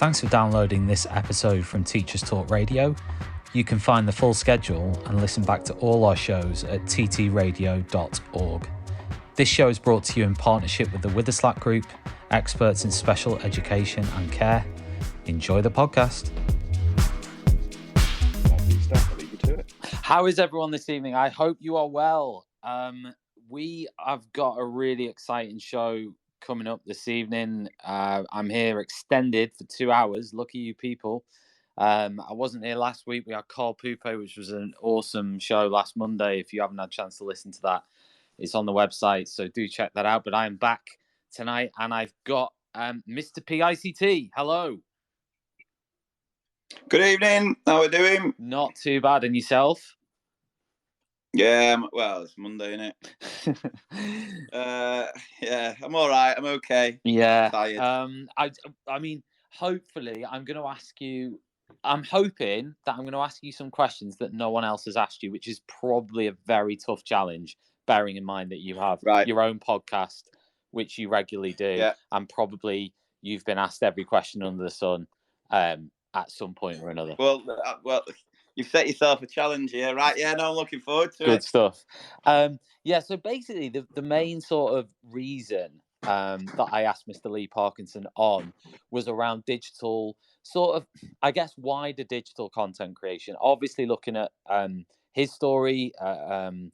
Thanks for downloading this episode from Teachers Talk Radio. You can find the full schedule and listen back to all our shows at ttradio.org. This show is brought to you in partnership with the Witherslack Group, experts in special education and care. Enjoy the podcast. How is everyone this evening? I hope you are well. We have got a really exciting show coming up this evening. I'm here extended for 2 hours. Lucky you people. I wasn't here last week. We had Carl Pupo, which was an awesome show last Monday. If you haven't had a chance to listen to that, it's on the website, so do check that out. But I am back tonight, and I've got Mr. P ICT. Hello. Good evening. How are we doing? Not too bad. And yourself? Yeah, well, it's Monday, isn't it? Yeah, I'm all right. I'm okay. Yeah. Tired. I mean, hopefully, I'm hoping that I'm going to ask you some questions that no one else has asked you, which is probably a very tough challenge, bearing in mind that you have your own podcast, which you regularly do, and probably you've been asked every question under the sun at some point or another. Well, you've set yourself a challenge here, right? Yeah, no, I'm looking forward to it. Good stuff. So basically, the main sort of reason that I asked Mr. Lee Parkinson on was around digital, sort of, I guess, wider digital content creation. Obviously, looking at his story and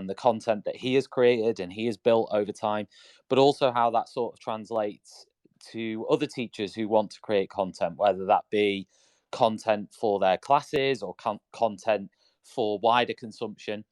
the content that he has created and he has built over time, but also how that sort of translates to other teachers who want to create content, whether that be content for their classes or content for wider consumption,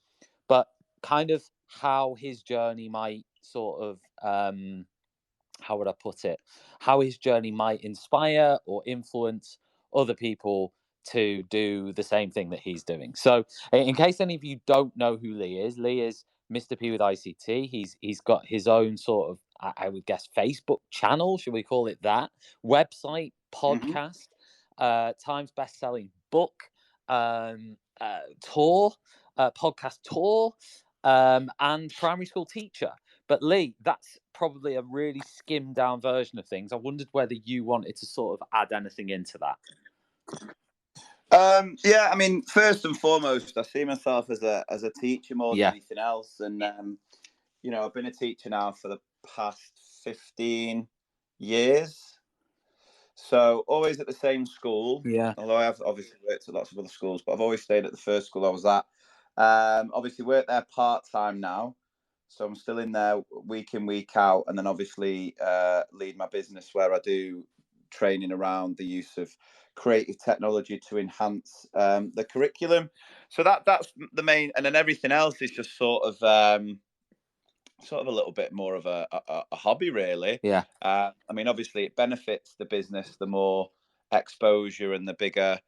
but kind of how his journey might sort of, how would I put it? How his journey might inspire or influence other people to do the same thing that he's doing. So in case any of you don't know who Lee is Mr. P with ICT. He's got his own sort of, I would guess, Facebook channel, should we call it that? Website, podcast, Times best-selling book, tour, podcast tour, and primary school teacher. But Lee, that's probably a really skimmed down version of things. I wondered whether you wanted to sort of add anything into that. Yeah, I mean, first and foremost, I see myself as a teacher more than anything else. And, I've been a teacher now for the past 15 years. So always at the same school. Yeah. Although I have obviously worked at lots of other schools, but I've always stayed at the first school I was at. Obviously work there part-time now. So I'm still in there week in, week out. And then obviously lead my business where I do training around the use of creative technology to enhance the curriculum. So that's the main, and then everything else is just sort of a little bit more of a hobby, really. Yeah. I mean, obviously it benefits the business the more exposure and the bigger,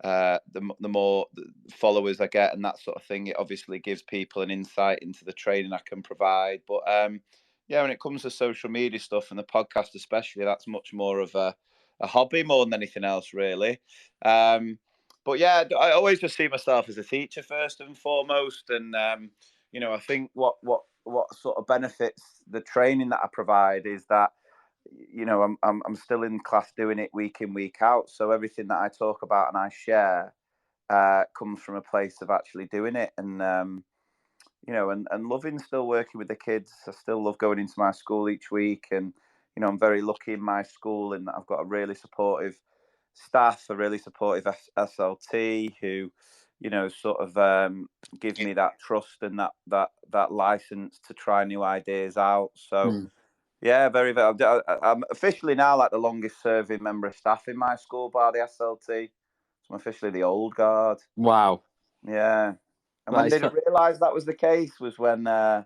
the more followers I get and that sort of thing. It obviously gives people an insight into the training I can provide. But when it comes to social media stuff and the podcast especially, that's much more of a hobby more than anything else, really. But yeah, I always just see myself as a teacher first and foremost. And, I think what sort of benefits the training that I provide is that, I'm still in class doing it week in, week out. So everything that I talk about and I share comes from a place of actually doing it. And, and loving still working with the kids. I still love going into my school each week. And, I'm very lucky in my school in that I've got a really supportive staff, a really supportive SLT who, sort of give me that trust and that license to try new ideas out. So, yeah, very, very. I'm officially now like the longest serving member of staff in my school by the SLT. So I'm officially the old guard. Wow. Yeah. And when they didn't realise that was the case was when the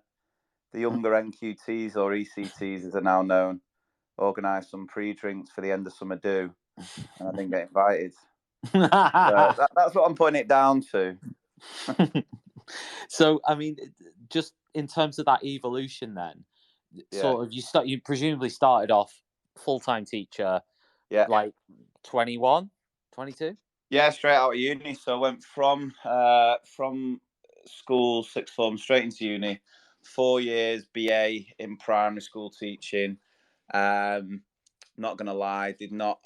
younger NQTs or ECTs, as they're now known, organised some pre-drinks for the end of summer do, and I didn't get invited. So that's what I'm putting it down to. So, I mean, just in terms of that evolution, then, sort of, you presumably started off full-time teacher, like 21, 22? Yeah, straight out of uni. So I went from school, sixth form, straight into uni. 4 years BA in primary school teaching. Not gonna lie, did not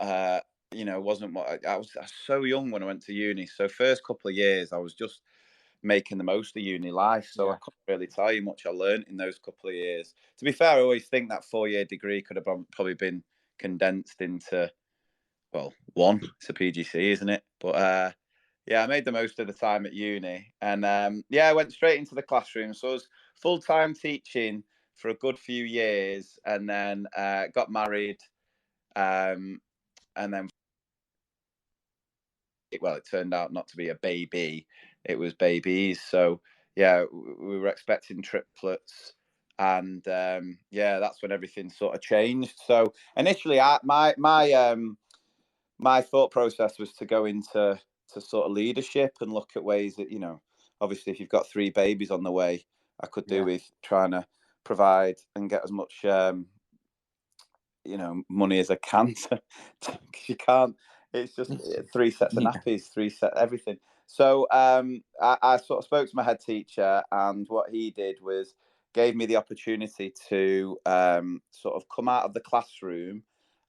wasn't what I was so young when I went to uni. So first couple of years, I was just making the most of uni life. So I couldn't really tell you much I learned in those couple of years. To be fair, I always think that 4-year degree could have probably been condensed into, well, one. It's a PGC, isn't it? But yeah, I made the most of the time at uni, and I went straight into the classroom. So I was full-time teaching for a good few years, and then got married, and then it turned out not to be a baby; it was babies. So yeah, we were expecting triplets, and that's when everything sort of changed. So initially, my thought process was to go into sort of leadership and look at ways that, obviously if you've got 3 babies on the way, I could do with trying to provide and get as much money as I can because you can't. It's just 3 sets of nappies, 3 set everything. So I sort of spoke to my head teacher, and what he did was gave me the opportunity to sort of come out of the classroom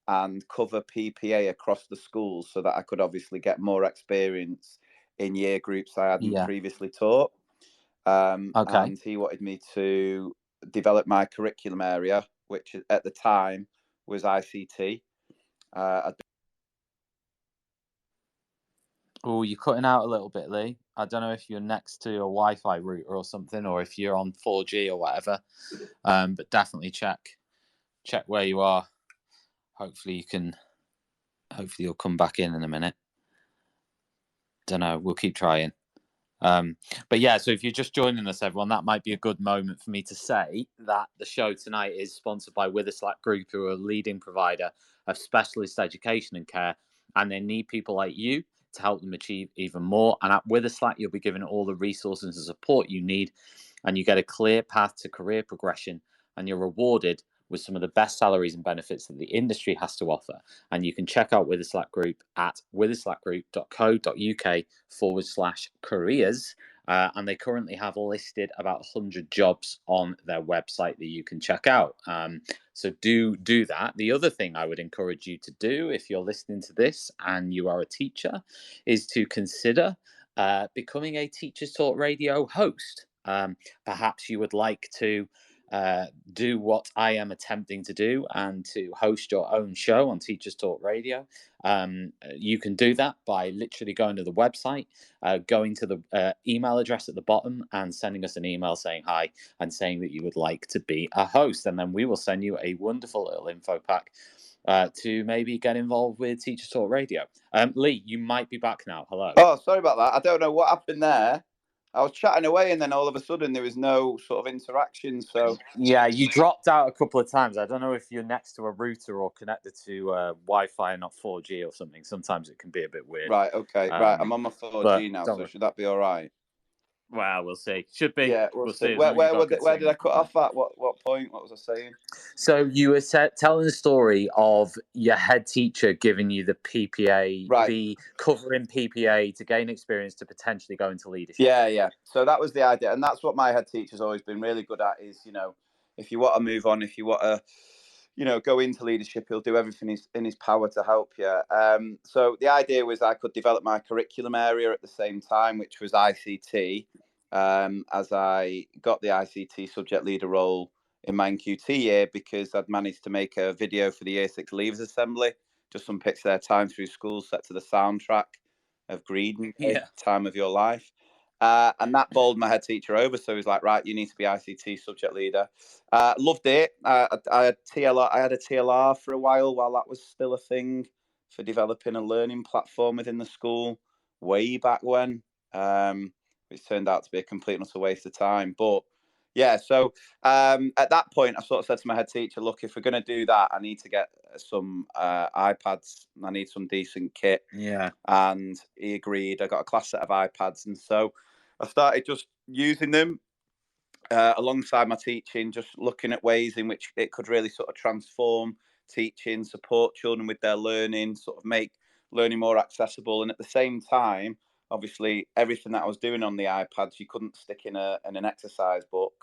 and cover PPA across the schools, so that I could obviously get more experience in year groups I hadn't previously taught. And he wanted me to develop my curriculum area, which at the time was ICT. Oh, you're cutting out a little bit, Lee. I don't know if you're next to a Wi-Fi router or something, or if you're on 4G or whatever. But definitely check where you are. Hopefully you'll come back in a minute. Don't know. We'll keep trying. But yeah, so if you're just joining us, everyone, that might be a good moment for me to say that the show tonight is sponsored by Witherslack Group, who are a leading provider of specialist education and care, and they need people like you to help them achieve even more. And at Witherslack, you'll be given all the resources and support you need, and you get a clear path to career progression, and you're rewarded with some of the best salaries and benefits that the industry has to offer. And you can check out Witherslack Group at witherslackgroup.co.uk/careers. And they currently have listed about 100 jobs on their website that you can check out. So do that. The other thing I would encourage you to do, if you're listening to this and you are a teacher, is to consider becoming a Teachers Talk Radio host. Perhaps you would like to do what I am attempting to do and to host your own show on Teachers Talk Radio. You can do that by literally going to the website, going to the email address at the bottom and sending us an email saying hi and saying that you would like to be a host. And then we will send you a wonderful little info pack to maybe get involved with Teachers Talk Radio. Lee, you might be back now. Hello. Oh, sorry about that. I don't know what happened there. I was chatting away, and then all of a sudden there was no sort of interaction. So yeah, you dropped out a couple of times. I don't know if you're next to a router or connected to Wi-Fi, not 4G or something. Sometimes it can be a bit weird. Right, okay, right. I'm on my 4G now, so should that be all right? Well, we'll see. Should be. Yeah, we'll see. Where did I cut off at? What point? What was I saying? So you were telling the story of your head teacher giving you the PPA, right, the covering PPA to gain experience to potentially go into leadership. Yeah. So that was the idea, and that's what my head teacher's always been really good at. Is if you want to move on, if you want to, go into leadership, he'll do everything in his power to help you. So the idea was I could develop my curriculum area at the same time, which was ICT. As I got the ICT subject leader role in my NQT year, because I'd managed to make a video for the Year 6 Leavers Assembly, just unpicks their time through school set to the soundtrack of Green, Time of Your Life. And that bowled my head teacher over. So he's like, right, you need to be ICT subject leader. Loved it. I had TLR. I had a TLR for a while that was still a thing for developing a learning platform within the school way back when, which turned out to be a complete and utter waste of time. But yeah, so at that point, I sort of said to my head teacher, look, if we're going to do that, I need to get some iPads. I need some decent kit. Yeah. And he agreed. I got a class set of iPads. And so I started just using them alongside my teaching, just looking at ways in which it could really sort of transform teaching, support children with their learning, sort of make learning more accessible. And at the same time, obviously, everything that I was doing on the iPads, you couldn't stick in an exercise book,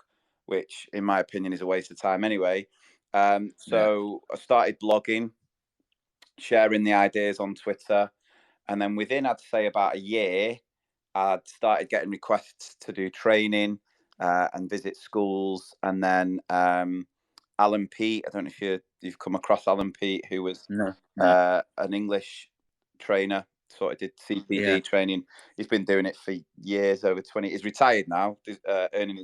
which, in my opinion, is a waste of time anyway. So I started blogging. sharing the ideas on Twitter. And then within, I'd say, about a year, I'd started getting requests to do training and visit schools. And then Alan Pete, I don't know if you've come across Alan Pete, who was No. an English trainer, sort of did Yeah. CPD training. He's been doing it for years, over 20. He's retired now, earned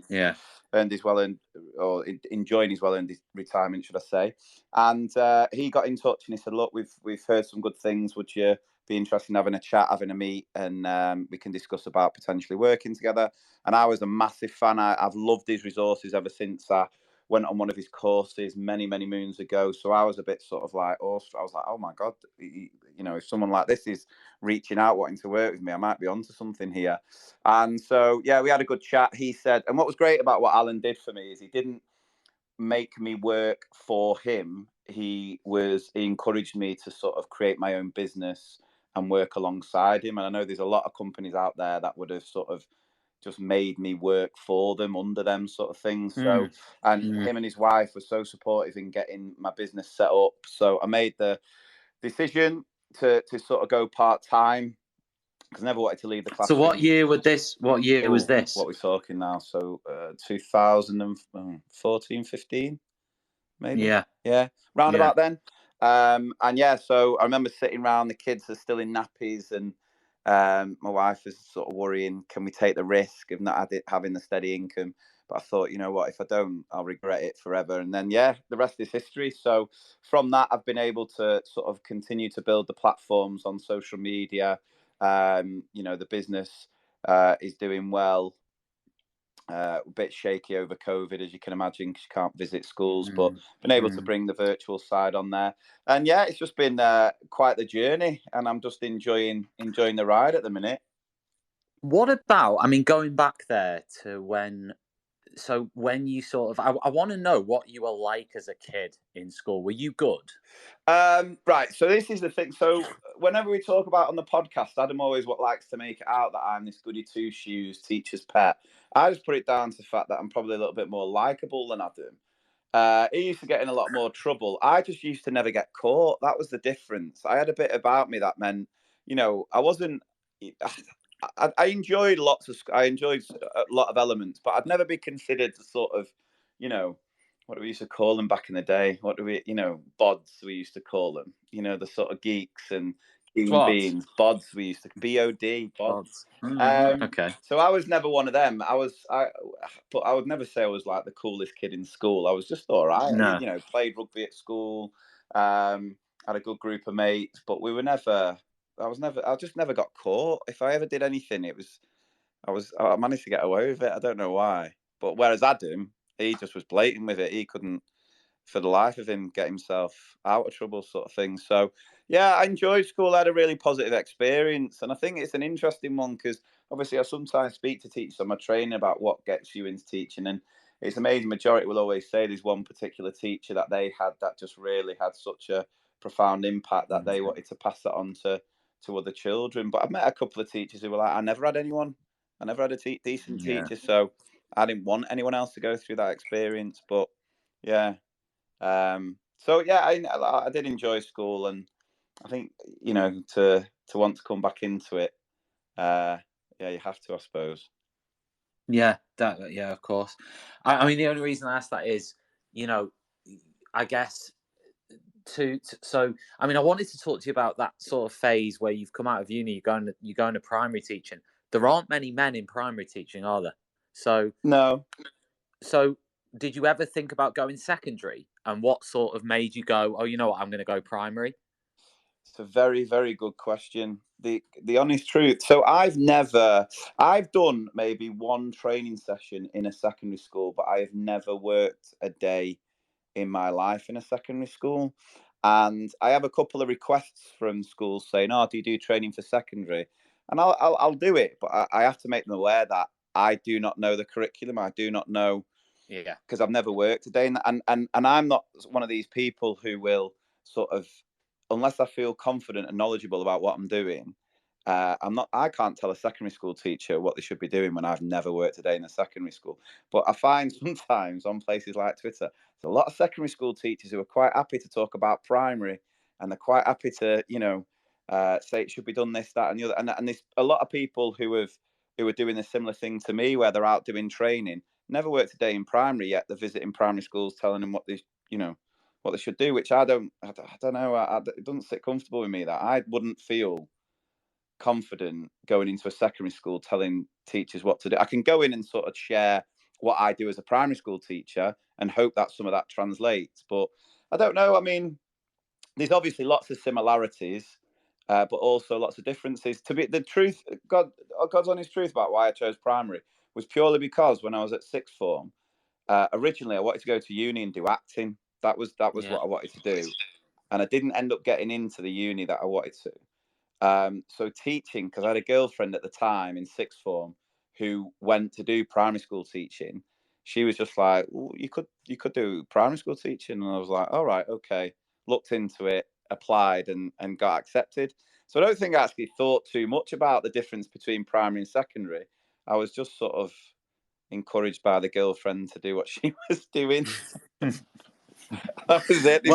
his well earned, or enjoying his well earned retirement, should I say? And he got in touch and he said, "Look, we've heard some good things. Would you be interested in having a chat, having a meet, and we can discuss about potentially working together?" And I was a massive fan. I've loved his resources ever since I went on one of his courses many, many moons ago. So I was a bit sort of like, I was like, oh my God, if someone like this is reaching out, wanting to work with me, I might be onto something here. And so, yeah, we had a good chat. He said, and what was great about what Alan did for me is he didn't make me work for him. He encouraged me to sort of create my own business and work alongside him. And I know there's a lot of companies out there that would have sort of just made me work for them, under them, sort of things. So, and him and his wife were so supportive in getting my business set up. So I made the decision to sort of go part-time, because I never wanted to leave the So classroom. what year was this? What year was this? What we're talking now? So 2014, 15, maybe. Yeah, round about then. And yeah, so I remember sitting around, the kids are still in nappies, and my wife is sort of worrying, can we take the risk of not having the steady income? But I thought, you know what, if I don't, I'll regret it forever. And then, yeah, the rest is history. So from that, I've been able to sort of continue to build the platforms on social media. The business is doing well. A bit shaky over COVID, as you can imagine, because you can't visit schools, but been able to bring the virtual side on there. And yeah, it's just been quite the journey, and I'm just enjoying the ride at the minute. What about, I mean, going back there to when you sort of, I want to know what you were like as a kid in school. Were you good? Right. So this is the thing. So whenever we talk about on the podcast, Adam always likes to make it out that I'm this goody two shoes teacher's pet. I just put it down to the fact that I'm probably a little bit more likable than Adam. He used to get in a lot more trouble. I just used to never get caught. That was the difference. I had a bit about me that meant, I wasn't. I enjoyed I enjoyed a lot of elements, but I'd never be considered the sort of, what do we used to call them back in the day? What do we, bods we used to call them. The sort of geeks and keen beans. Bods we used to BOD bods. Okay. So I was never one of them. But I would never say I was like the coolest kid in school. I was just all right. No. Played rugby at school. Had a good group of mates, but we were never. I just never got caught. If I ever did anything, I managed to get away with it. I don't know why. But whereas Adam, he just was blatant with it. He couldn't, for the life of him, get himself out of trouble, sort of thing. So, yeah, I enjoyed school. I had a really positive experience. And I think it's an interesting one because obviously I sometimes speak to teachers on my training about what gets you into teaching. And it's amazing. Majority will always say there's one particular teacher that they had that just really had such a profound impact that they wanted to pass that on to other children. But I've met a couple of teachers who were like, I never had anyone. I never had a decent teacher. So I didn't want anyone else to go through that experience. But yeah. So yeah, I did enjoy school, and I think to want to come back into it, yeah, you have to, I suppose. Yeah, yeah, of course. I mean, the only reason I ask that is, I guess so. I mean, I wanted to talk to you about that sort of phase where you've come out of uni, you're going to primary teaching. There aren't many men in primary teaching, are there? So no. So did you ever think about going secondary? And what sort of made you go, oh, you know what, I'm going to go primary? It's a very, very good question. The honest truth. So I've done maybe one training session in a secondary school, but I have never worked a day in my life in a secondary school. And I have a couple of requests from schools saying, "Oh, do you do training for secondary?" And I'll do it, but I have to make them aware that I do not know the curriculum. I do not know, because I've never worked a day, and I'm not one of these people who will sort of, unless I feel confident and knowledgeable about what I'm doing. I can't tell a secondary school teacher what they should be doing when I've never worked a day in a secondary school. But I find sometimes on places like Twitter, there's a lot of secondary school teachers who are quite happy to talk about primary, and they're quite happy to, say it should be done this, that, and the other. And there's a lot of people who are doing a similar thing to me, where they're out doing training, never worked a day in primary yet. They're visiting primary schools, telling them what they should do, which I don't know. It doesn't sit comfortable with me that I wouldn't feel confident going into a secondary school telling teachers what to do. I can go in and sort of share what I do as a primary school teacher and hope that some of that translates. But I don't know. I mean, there's obviously lots of similarities, but also lots of differences. To be the truth, God's honest truth about why I chose primary was purely because when I was at sixth form, originally I wanted to go to uni and do acting. That was what I wanted to do, and I didn't end up getting into the uni that I wanted to. So teaching, because I had a girlfriend at the time in sixth form who went to do primary school teaching. She was just like, well, you could do primary school teaching, and I was like, all right, okay. Looked into it, applied, and got accepted. So I don't think I actually thought too much about the difference between primary and secondary. I was just sort of encouraged by the girlfriend to do what she was doing. That was it.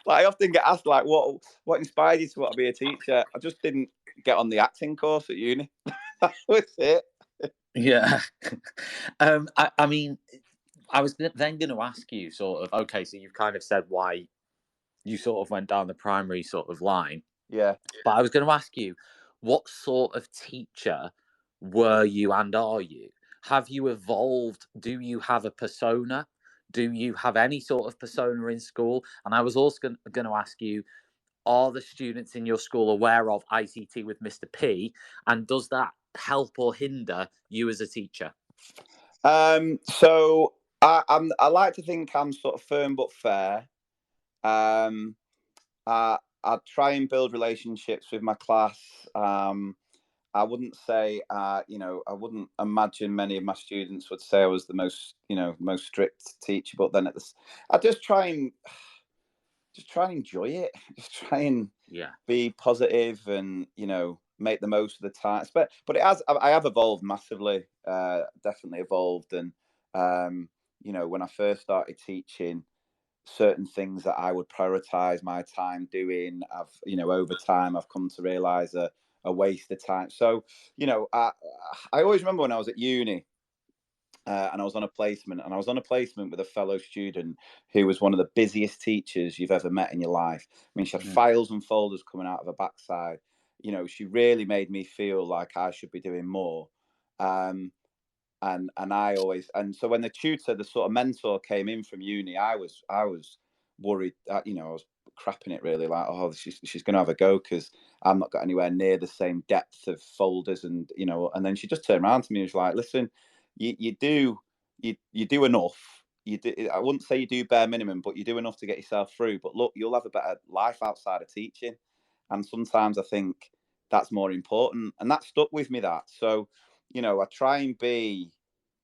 I often get asked, like, what inspired you to want to be a teacher? I just didn't get on the acting course at uni. That was it. Yeah. I mean, I was then going to ask you sort of, okay, so you've kind of said why you sort of went down the primary sort of line. Yeah. But I was going to ask you, what sort of teacher were you and are you? Have you evolved? Do you have a persona? Do you have any sort of persona in school? And I was also going to ask you, are the students in your school aware of ICT with Mr. P? And does that help or hinder you as a teacher? So I like to think I'm sort of firm but fair. I try and build relationships with my class. I wouldn't say, I wouldn't imagine many of my students would say I was the most strict teacher. But then I just try and enjoy it. Just try and be positive and make the most of the time. But I have evolved massively. Definitely evolved. And when I first started teaching, certain things that I would prioritize my time doing, over time I've come to realize a waste of time. So I always remember when I was at uni, and I was on a placement, with a fellow student who was one of the busiest teachers you've ever met in your life. I mean, she had files and folders coming out of her backside. She really made me feel like I should be doing more. And I always, and so when the tutor, the sort of mentor came in from uni, I was worried that, I was crapping it really, like, oh, she's going to have a go because I'm not got anywhere near the same depth of folders, and and then she just turned around to me and was like, listen, you do enough. You do, I wouldn't say you do bare minimum, but you do enough to get yourself through. But look, you'll have a better life outside of teaching, and sometimes I think that's more important, and that stuck with me. That so, I try and be,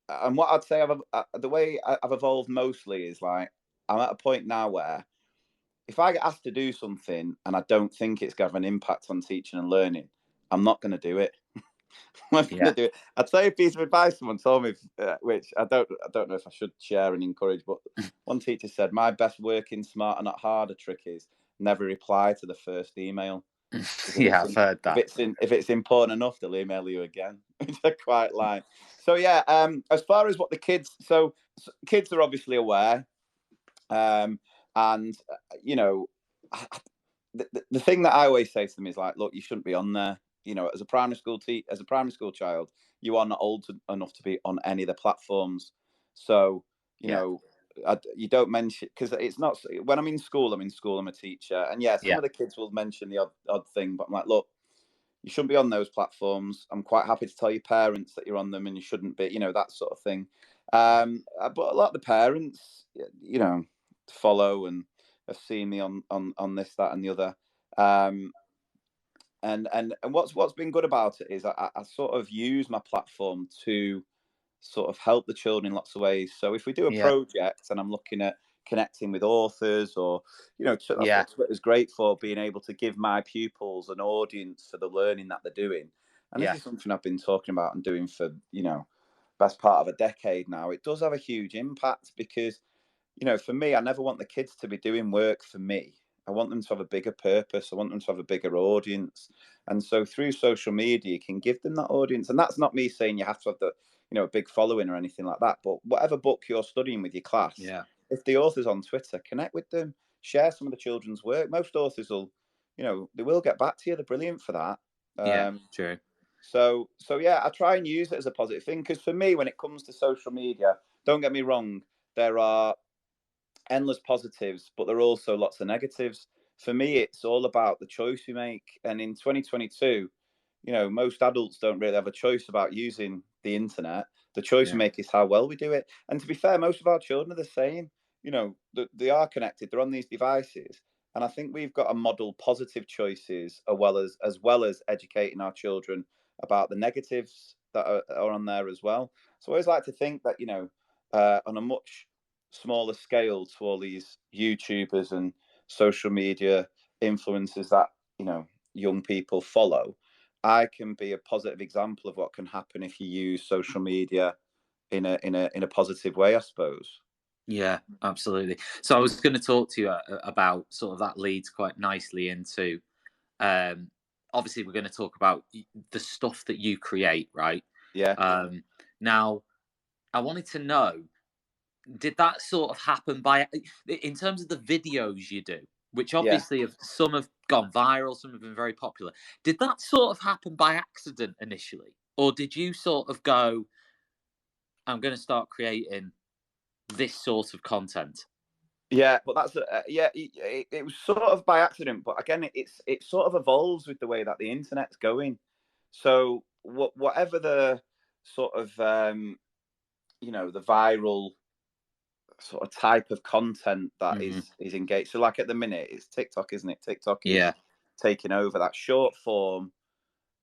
and what I'd say the way I've evolved mostly is like I'm at a point now where if I get asked to do something and I don't think it's going to have an impact on teaching and learning, I'm not going to do it. I'm going to do it. I'd say a piece of advice someone told me, which I don't know if I should share and encourage, but one teacher said, "My best working smarter, not harder trick is never reply to the first email." I've heard that. If it's important enough, they'll email you again, which I quite like. So yeah, as far as what the kids, kids are obviously aware, and the thing that I always say to them is like, look, you shouldn't be on there. As a primary school child, you are not old enough to be on any of the platforms. So you don't mention, because it's not, when I'm in school, I'm a teacher, and some of the kids will mention the odd thing, but I'm like, look, you shouldn't be on those platforms. I'm quite happy to tell your parents that you're on them and you shouldn't be, that sort of thing. But a lot of the parents, follow and have seen me on this, that, and the other. And what's been good about it is I sort of use my platform to sort of help the children in lots of ways. So if we do a project and I'm looking at connecting with authors, or that's what Twitter's great for, being able to give my pupils an audience for the learning that they're doing. And this is something I've been talking about and doing for best part of a decade now. It does have a huge impact because for me, I never want the kids to be doing work for me. I want them to have a bigger purpose. I want them to have a bigger audience. And so through social media, you can give them that audience. And that's not me saying you have to have a big following or anything like that. But whatever book you're studying with your class, Yeah. if the author's on Twitter, connect with them, share some of the children's work. Most authors will, they will get back to you. They're brilliant for that. Yeah. True. So yeah, I try and use it as a positive thing, because for me, when it comes to social media, don't get me wrong, there are endless positives, but there are also lots of negatives. For me, it's all about the choice we make. And in 2022, most adults don't really have a choice about using the internet. The choice we Yeah. make is how well we do it. And to be fair, most of our children are the same. They are connected. They're on these devices. And I think we've got to model positive choices as well as educating our children about the negatives that are on there as well. So I always like to think that, on a much smaller scale, to all these YouTubers and social media influencers that, young people follow, I can be a positive example of what can happen if you use social media in a positive way, I suppose. Yeah, absolutely. So I was going to talk to you about sort of that leads quite nicely into um obviously we're going to talk about the stuff that you create, right? Yeah, Now I wanted to know, did that sort of happen by in terms of the videos you do, which yeah. obviously have some have gone viral, some have been very popular. Did that sort of happen by accident initially? Or did you sort of go, I'm going to start creating this sort of content? Yeah, but it was sort of by accident. But again, it sort of evolves with the way that the internet's going. So whatever the sort of the viral sort of type of content that Hmm. is engaged. So like at the minute, it's TikTok, isn't it? TikTok is Yeah, taking over that short form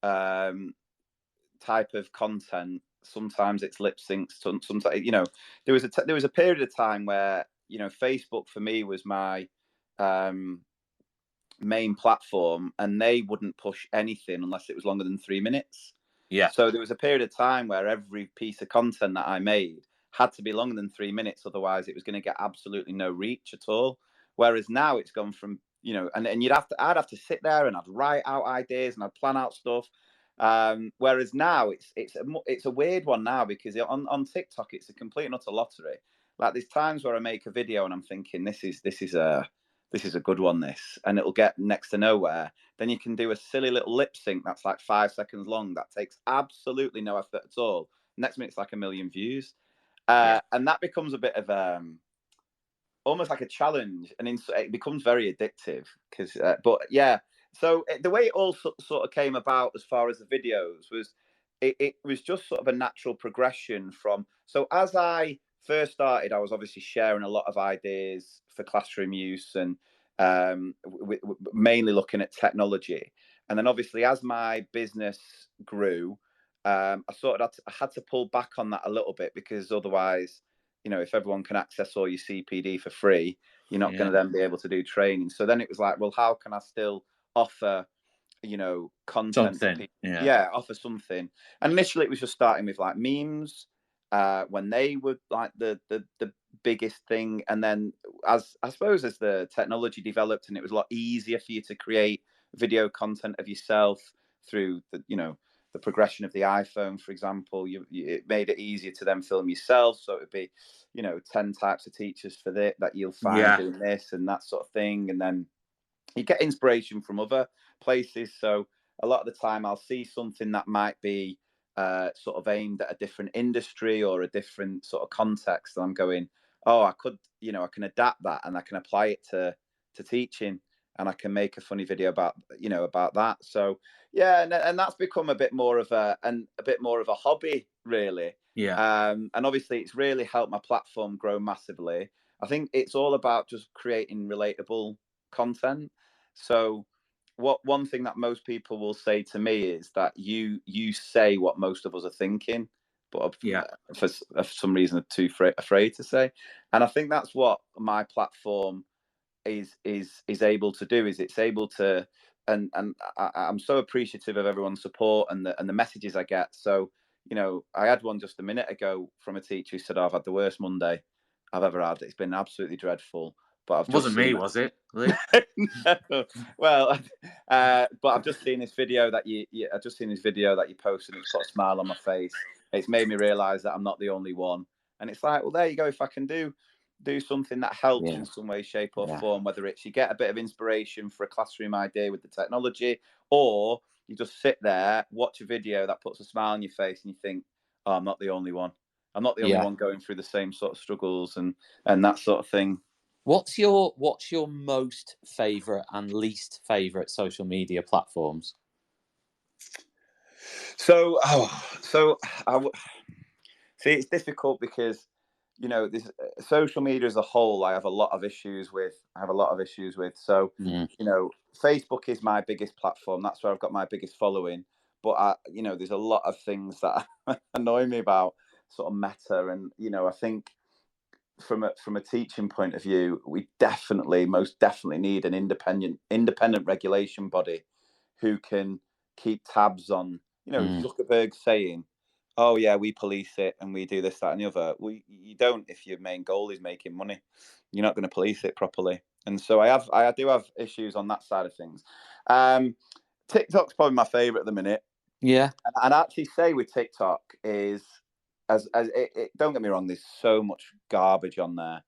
um, type of content. Sometimes it's lip syncs. Sometimes there was a period of time where Facebook for me was my um, main platform, and they wouldn't push anything unless it was longer than 3 minutes. yeah, So there was a period of time where every piece of content that I made had to be longer than 3 minutes, otherwise it was going to get absolutely no reach at all. Whereas now it's gone from and I'd have to sit there and I'd write out ideas and I'd plan out stuff. Whereas now it's a weird one now, because on TikTok it's a complete and utter lottery. Like there's times where I make a video and I'm thinking this is a good one, and it'll get next to nowhere. Then you can do a silly little lip sync that's like 5 seconds long that takes absolutely no effort at all. Next minute it's like 1 million views, yeah, and that becomes a bit of almost like a challenge, and it becomes very addictive. Because, but yeah, so the way it all sort of came about as far as the videos was, it was just sort of a natural progression from. So as I first started, I was obviously sharing a lot of ideas for classroom use, and mainly looking at technology. And then obviously as my business grew, I sort of had to pull back on that a little bit, because otherwise, if everyone can access all your CPD for free, you're not going yeah. to then be able to do training. So then it was like, well, how can I still offer, content to Something. people? Yeah, Yeah, offer something. And initially it was just starting with like memes, when they were like the biggest thing. And then as I suppose as the technology developed and it was a lot easier for you to create video content of yourself through the progression of the iPhone, for example, it made it easier to then film yourself. So it would be, 10 types of teachers for that you'll find yeah, doing this and that sort of thing. And then you get inspiration from other places. So a lot of the time I'll see something that might be sort of aimed at a different industry or a different sort of context. And I'm going, oh, I can adapt that and I can apply it to teaching, and I can make a funny video about that. So yeah, and that's become a bit more of a hobby, really. yeah, And obviously it's really helped my platform grow massively. I think it's all about just creating relatable content. So one thing that most people will say to me is that you say what most of us are thinking, but yeah, for some reason are too afraid to say. And I think that's what my platform is able to do. Is it's able to, and I'm so appreciative of everyone's support and the messages I get. So I had one just a minute ago from a teacher who said, oh, I've had the worst Monday I've ever had. It's been absolutely dreadful. but I've It just wasn't me, seen was it, Lee? No. Well, but I've just seen this video that I've just seen this video that you posted, and it's put a smile on my face. It's made me realise that I'm not the only one, and it's like, well, there you go. If I can do something that helps in some way, shape, or form, whether it's you get a bit of inspiration for a classroom idea with the technology, or you just sit there, watch a video that puts a smile on your face, and you think, oh, I'm not the only one. I'm not the only one going through the same sort of struggles and that sort of thing. What's your most favourite and least favourite social media platforms? So see, it's difficult because this social media as a whole, I have a lot of issues with. So, Facebook is my biggest platform. That's where I've got my biggest following. But there's a lot of things that annoy me about sort of Meta, and I think from a teaching point of view, we most definitely need an independent regulation body who can keep tabs on, Zuckerberg saying, oh yeah, we police it and we do this, that, and the other. You don't if your main goal is making money. You're not going to police it properly. And so I do have issues on that side of things. TikTok's probably my favorite at the minute. Yeah. And I actually say with TikTok is, don't get me wrong, there's so much garbage on there.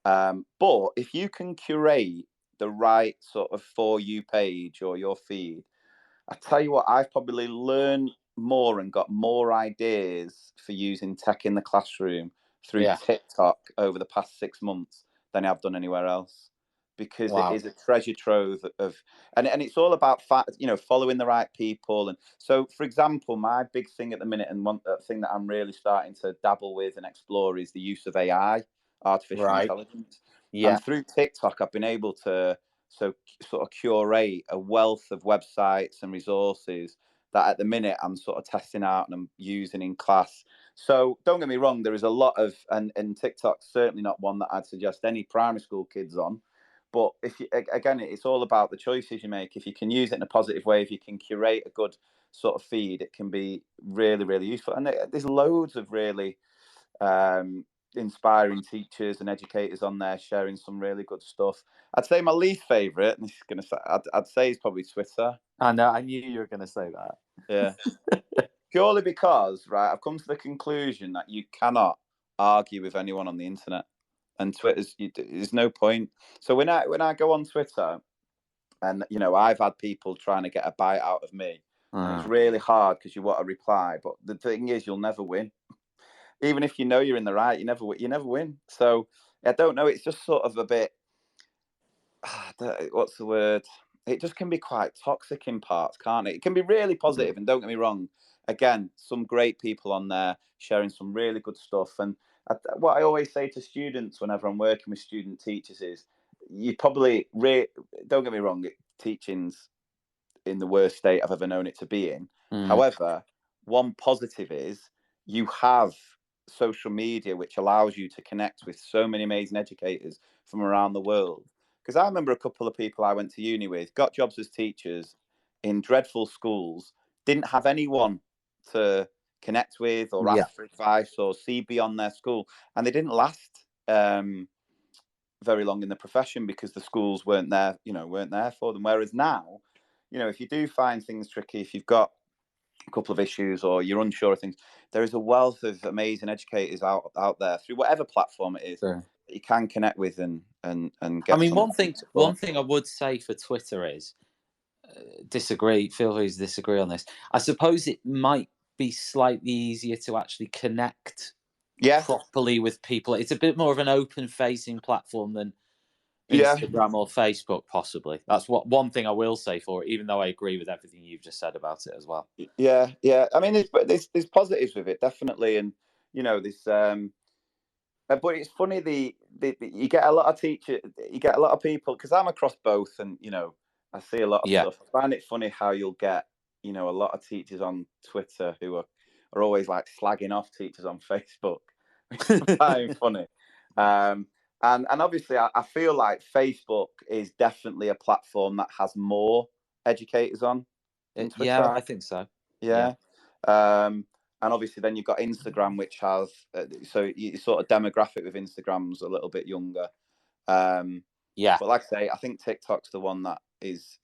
But if you can curate the right sort of For You page or your feed, I tell you what, I've probably learned more and got more ideas for using tech in the classroom through TikTok over the past 6 months than I've done anywhere else, because it is a treasure trove of, and it's all about following the right people. And so, for example, my big thing at the minute, and one thing that I'm really starting to dabble with and explore, is the use of AI, artificial intelligence. And through TikTok, I've been able to sort of curate a wealth of websites and resources that at the minute I'm sort of testing out and I'm using in class. So don't get me wrong, there is a lot of, and TikTok's certainly not one that I'd suggest any primary school kids on. But again, it's all about the choices you make. If you can use it in a positive way, if you can curate a good sort of feed, it can be really, really useful. And there's loads of really inspiring teachers and educators on there sharing some really good stuff. I'd say my least favourite, and this is going to say, I'd say is probably Twitter. I know, I knew you were going to say that. Yeah. Purely because, I've come to the conclusion that you cannot argue with anyone on the internet. And there's no point. So when I go on Twitter, and I've had people trying to get a bite out of me, and it's really hard because you want a reply. But the thing is, you'll never win. Even if you're in the right, you never win. So I don't know. It's just sort of a bit. What's the word? It just can be quite toxic in parts, can't it? It can be really positive, and don't get me wrong. Again, some great people on there sharing some really good stuff. And what I always say to students whenever I'm working with student teachers is, you probably don't get me wrong. Teaching's in the worst state I've ever known it to be in. However, one positive is you have social media, which allows you to connect with so many amazing educators from around the world. Because I remember a couple of people I went to uni with got jobs as teachers in dreadful schools, didn't have anyone to connect with or ask for advice or see beyond their school, and they didn't last very long in the profession because the schools weren't there for them. Whereas now, if you do find things tricky, if you've got a couple of issues or you're unsure of things, there is a wealth of amazing educators out there through whatever platform it is that you can connect with and get. I mean, one thing I would say for Twitter is, feel free to disagree on this. I suppose it might be slightly easier to actually connect properly with people. It's a bit more of an open facing platform than Instagram or Facebook, possibly. That's one thing I will say for it, even though I agree with everything you've just said about it as well. Yeah. I mean, there's positives with it, definitely, and this. But it's funny, you get a lot of people, because I'm across both, and I see a lot of stuff. I find it funny how you'll get a lot of teachers on Twitter who are always like slagging off teachers on Facebook, which is quite funny. And obviously, I feel like Facebook is definitely a platform that has more educators on than Twitter. Yeah, I think so. Yeah. And obviously, then you've got Instagram, which has so your sort of demographic with Instagram's a little bit younger. Yeah. But like I say, I think TikTok's the one that is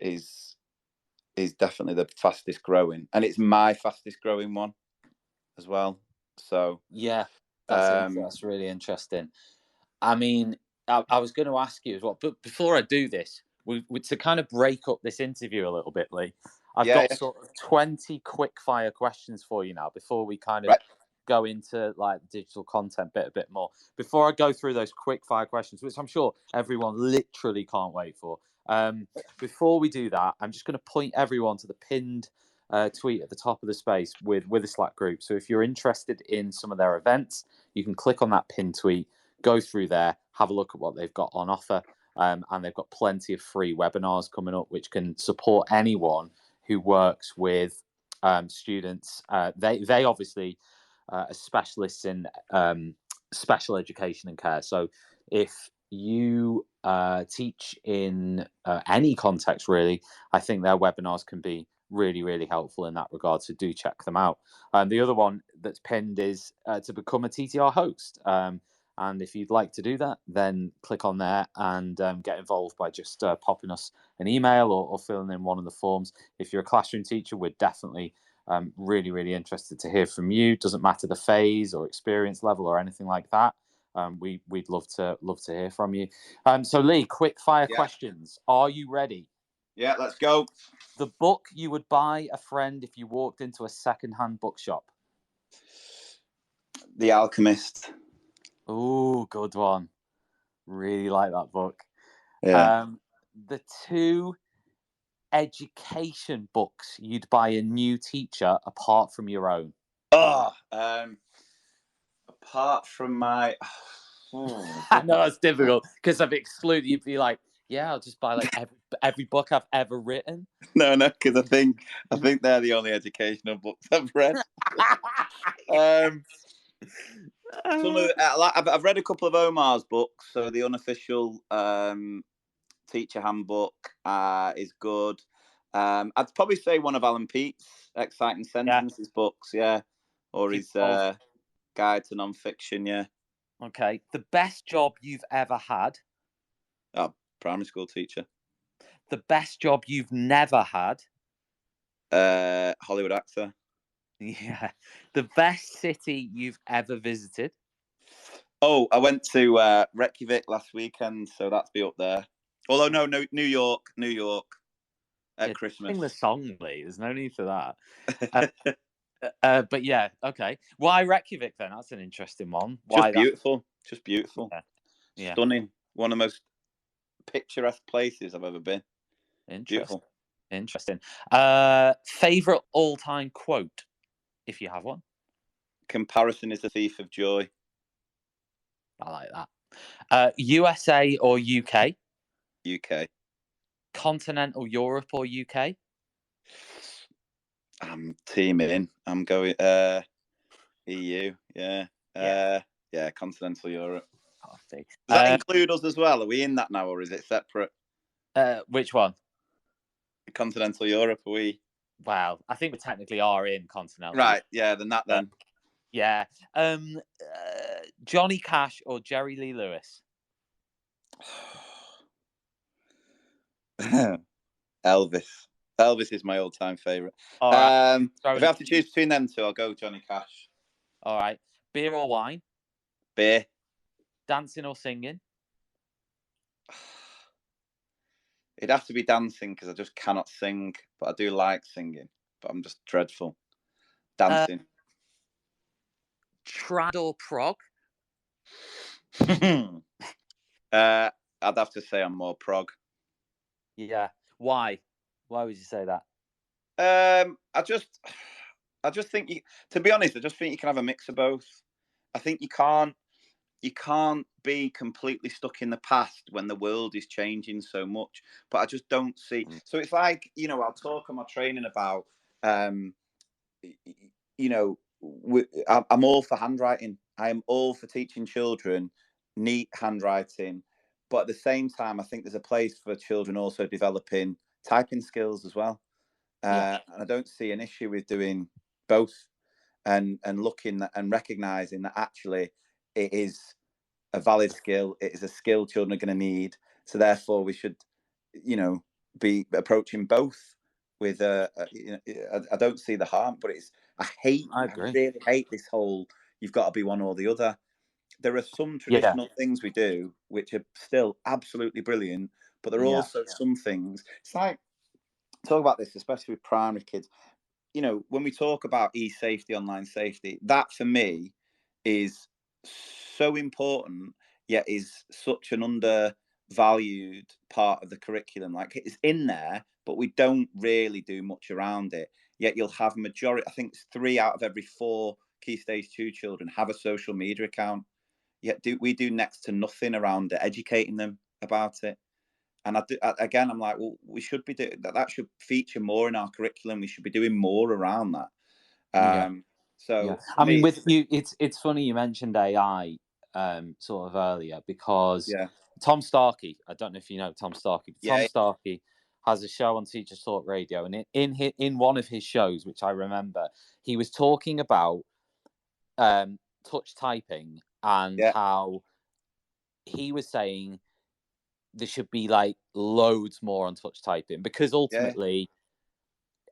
definitely the fastest growing, and it's my fastest growing one as well. So Yeah, um, that's really interesting. I mean, I was going to ask you as well, but before I do this, to kind of break up this interview a little bit, Lee, I've yeah, got sort of 20 quick fire questions for you now before we kind of right, go into like digital content bit a bit more. Before I go through those quick fire questions, which I'm sure everyone literally can't wait for. Before we do that, I'm just going to point everyone to the pinned tweet at the top of the space with a Slack group. So if you're interested in some of their events, you can click on that pinned tweet, go through there, have a look at what they've got on offer. And they've got plenty of free webinars coming up, which can support anyone who works with students. They obviously are specialists in special education and care. So if you teach in any context, really, I think their webinars can be really, really helpful in that regard. So do check them out. The other one that's pinned is to become a TTR host. And if you'd like to do that, then click on there and get involved by just popping us an email or filling in one of the forms. If you're a classroom teacher, we're definitely really, really interested to hear from you. Doesn't matter the phase or experience level or anything like that. We'd love to hear from you. So Lee, quick fire questions. Are you ready? Yeah, let's go. The book you would buy a friend if you walked into a secondhand bookshop. The Alchemist. Oh, good one. Really like that book. Yeah. The two education books you'd buy a new teacher apart from your own. Oh, apart from my. I know that's difficult because I've excluded. You'd be like, yeah, I'll just buy like every book I've ever written. No, because I think they're the only educational books I've read. Some of I've read a couple of Omar's books, so the unofficial teacher handbook is good. I'd probably say one of Alan Peate's Exciting Sentences books, yeah, or his Guide to Non-Fiction, yeah. Okay, the best job you've ever had. Oh, primary school teacher. The best job you've never had. Hollywood actor. Yeah. The best city you've ever visited. Oh, I went to Reykjavik last weekend, so that's be up there. Although no, New York at Christmas. Sing the song, Lee. There's no need for that. But yeah, okay. Why Reykjavik then? That's an interesting one. Why just beautiful, just beautiful, yeah. Stunning. One of the most picturesque places I've ever been. Beautiful. Interesting. Favorite all-time quote, if you have one. Comparison is a thief of joy. I like that. USA or UK? UK. Continental Europe or UK? I'm teaming. I'm going EU. Yeah. Yeah. Continental Europe. Does that include us as well? Are we in that now, or is it separate? Which one? Continental Europe. Are we? Wow, I think we technically are in continental. Right. Yeah. Then that. Then. Yeah. Johnny Cash or Jerry Lee Lewis? Elvis. Elvis is my all-time favorite. Right. If I have to choose between them two, I'll go Johnny Cash. All right. Beer or wine? Beer. Dancing or singing? It'd have to be dancing because I just cannot sing, but I do like singing. But I'm just dreadful. Dancing. Trad or prog? I'd have to say I'm more prog. Yeah. Why? Why would you say that? I just think to be honest, I just think you can have a mix of both. I think you can't be completely stuck in the past when the world is changing so much. But I just don't see. So it's like, I'll talk on my training about, I'm all for handwriting. I am all for teaching children neat handwriting. But at the same time, I think there's a place for children also developing typing skills as well. And I don't see an issue with doing both and looking and recognizing that actually it is a valid skill. It is a skill children are going to need. So therefore, we should, be approaching both with I don't see the harm, but I agree. really hate this whole you've got to be one or the other. There are some Yeah, traditional things we do which are still absolutely brilliant, but there are yeah, also some things. It's like talk about this, especially with primary kids. When we talk about e-safety, online safety, that for me is so important, yet is such an undervalued part of the curriculum. Like it's in there, but we don't really do much around it. Yet you'll have majority, I think it's 3 out of every 4 Key Stage 2 children have a social media account. Yet we do next to nothing around educating them about it. And again, I'm like, well, we should be doing that. That should feature more in our curriculum. We should be doing more around that. yeah. Yeah, So for I mean, me, with you, it's funny you mentioned AI sort of earlier because yeah, Tom Starkey. I don't know if you know Tom Starkey. Tom yeah, Starkey has a show on Teachers Talk Radio, and in one of his shows, which I remember, he was talking about touch typing and yeah, how he was saying there should be like loads more on touch typing because yeah, ultimately,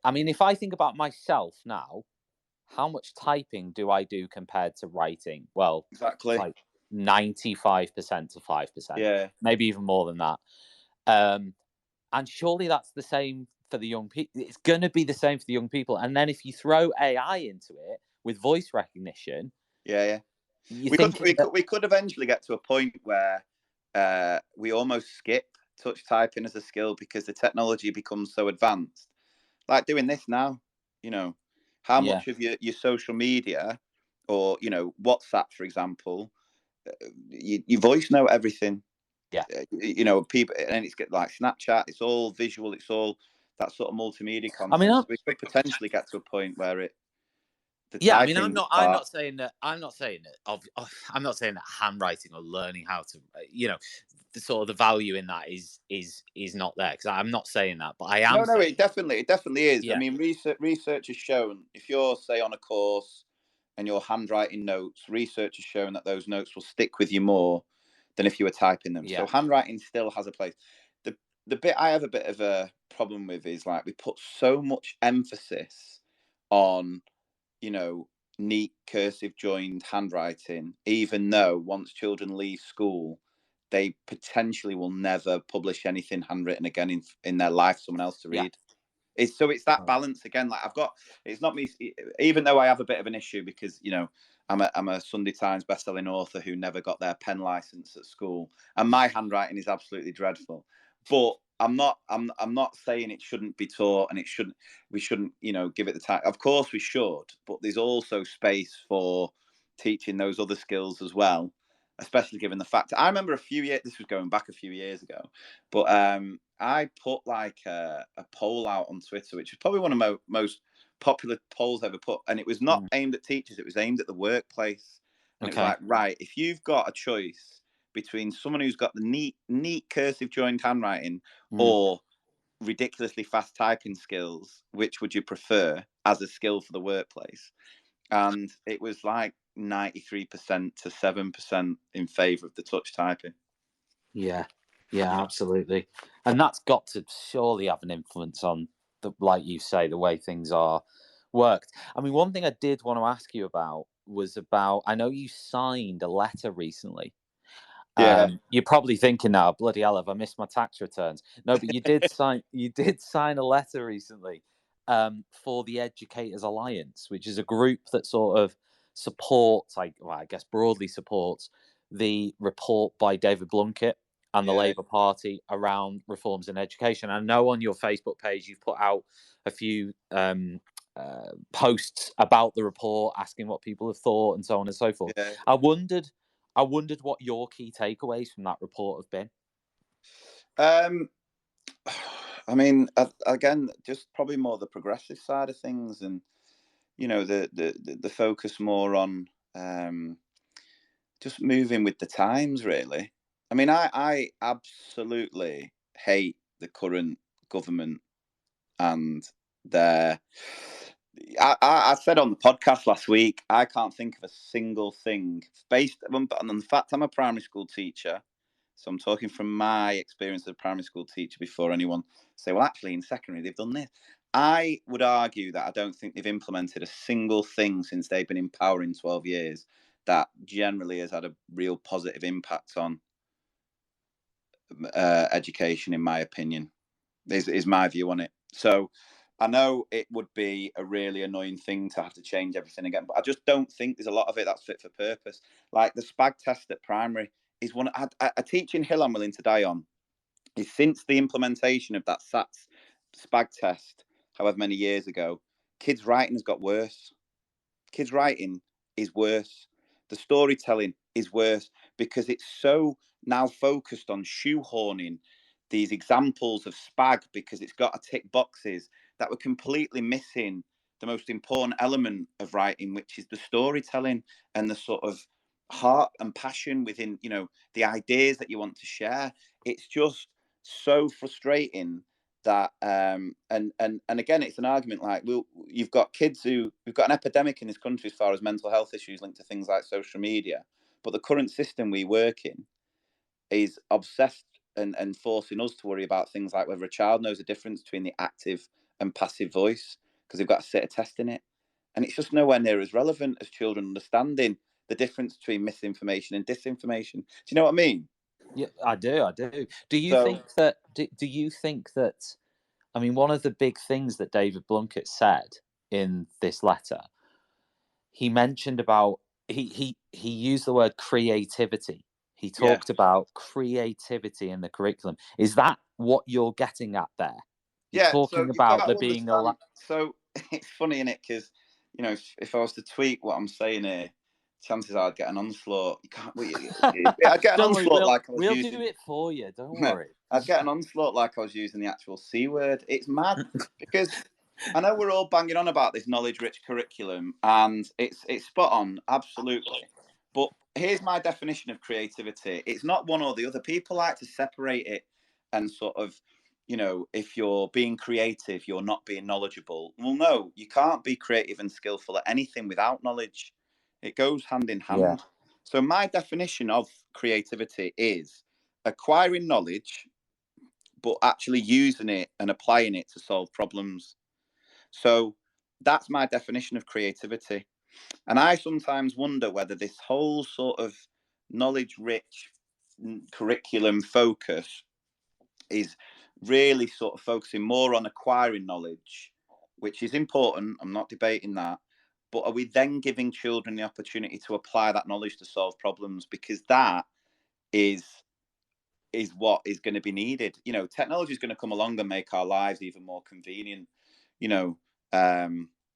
I mean, if I think about myself now, how much typing do I do compared to writing? Well, it's exactly. like 95% to 5%, Yeah, maybe even more than that. Um, and surely that's the same for the young people. It's going to be the same for the young people. And then if you throw AI into it with voice recognition, yeah, yeah. you're We could, thinking we that, could, we could eventually get to a point where we almost skip touch typing as a skill because the technology becomes so advanced. Like doing this now, you know, how yeah, much of your social media or WhatsApp, for example, you voice note everything. yeah. People, and it's get like Snapchat. It's all visual. It's all that sort of multimedia I mean, content. So we could potentially get to a point where the yeah, I mean, typing I'm part. not saying that. I'm not saying that handwriting or learning how to, the sort of the value in that is not there because I'm not saying that, but I No, am no, saying, it definitely is. I yeah, mean, research has shown if you're say on a course and you're handwriting notes, research has shown that those notes will stick with you more than if you were typing them. So yeah, handwriting still has a place. The the bit I have a bit of a problem with is like we put so much emphasis on you know, neat cursive joined handwriting, even though once children leave school, they potentially will never publish anything handwritten again in their life, someone else to yeah, read. It's that right. balance again. Like it's not me. Even though I have a bit of an issue because I'm a Sunday Times best-selling author who never got their pen license at school, and my handwriting is absolutely dreadful. But I'm not saying it shouldn't be taught, and we shouldn't give it the time. Of course we should, but there's also space for teaching those other skills as well. Especially given the fact I remember a few years. This was going back a few years ago, but I put like a poll out on Twitter, which is probably one of my most popular polls ever put, and it was not Mm, aimed at teachers; it was aimed at the workplace. And it was okay. like, right, if you've got a choice between someone who's got the neat cursive joined handwriting Mm, or ridiculously fast typing skills, which would you prefer as a skill for the workplace? And it was like 93% to 7% in favour of the touch typing. yeah, yeah, absolutely. And that's got to surely have an influence on like you say, the way things are worked. I mean, one thing I did want to ask you about was about. I know you signed a letter recently. Yeah, You're probably thinking now, bloody hell, have I missed my tax returns? No, but you did sign. You did sign a letter recently for the Educators Alliance, which is a group that sort of supports, I guess, broadly supports the report by David Blunkett and the yeah, Labour Party around reforms in education. I know on your Facebook page you've put out a few posts about the report, asking what people have thought, and so on and so forth. yeah. I wondered I wondered what your key takeaways from that report have been. Um, I mean, again, just probably more the progressive side of things, and the focus more on just moving with the times. Really, I mean, I absolutely hate the current government and their. I said on the podcast last week, I can't think of a single thing based on the fact I'm a primary school teacher. So I'm talking from my experience as a primary school teacher before anyone say, well, actually, in secondary, they've done this. I would argue that I don't think they've implemented a single thing since they've been in power in 12 years that generally has had a real positive impact on education, in my opinion, is my view on it. So I know it would be a really annoying thing to have to change everything again, but I just don't think there's a lot of it that's fit for purpose. Like the SPAG test at primary is one, a teaching hill I'm willing to die on is since the implementation of that SATS SPAG test, however many years ago, kids' writing has got worse. Kids' writing is worse. The storytelling is worse because it's so now focused on shoehorning these examples of SPAG because it's got to tick boxes that were completely missing the most important element of writing, which is the storytelling and the sort of heart and passion within, the ideas that you want to share. It's just so frustrating that and again it's an argument like you've got kids we've got an epidemic in this country as far as mental health issues linked to things like social media, but the current system we work in is obsessed and forcing us to worry about things like whether a child knows the difference between the active and passive voice because they've got to sit a test in it, and it's just nowhere near as relevant as children understanding the difference between misinformation and disinformation. Do you know what I mean? Yeah, I do. Do you So think that? Do you think that? I mean, one of the big things that David Blunkett said in this letter, he mentioned about he used the word creativity. He yeah. talked about creativity in the curriculum. Is that what you're getting at there? You're Yeah, so talking you've about got there to being a understand. So it's funny, innit? Because if I was to tweak what I'm saying here, chances are I'd get an onslaught. You can't. I'd get an Don't worry, onslaught like I was we'll do using. it for you. Don't worry. I'd get an onslaught like I was using the actual C word. It's mad because I know we're all banging on about this knowledge-rich curriculum, and it's spot on, absolutely. But here's my definition of creativity: it's not one or the other. People like to separate it and sort of, if you're being creative, you're not being knowledgeable. Well, no, you can't be creative and skillful at anything without knowledge. It goes hand in Yeah. hand. So my definition of creativity is acquiring knowledge, but actually using it and applying it to solve problems. So that's my definition of creativity. And I sometimes wonder whether this whole sort of knowledge rich curriculum focus is really sort of focusing more on acquiring knowledge, which is important. I'm not debating that. But are we then giving children the opportunity to apply that knowledge to solve problems? Because that is what is going to be needed. Technology is going to come along and make our lives even more convenient. You know,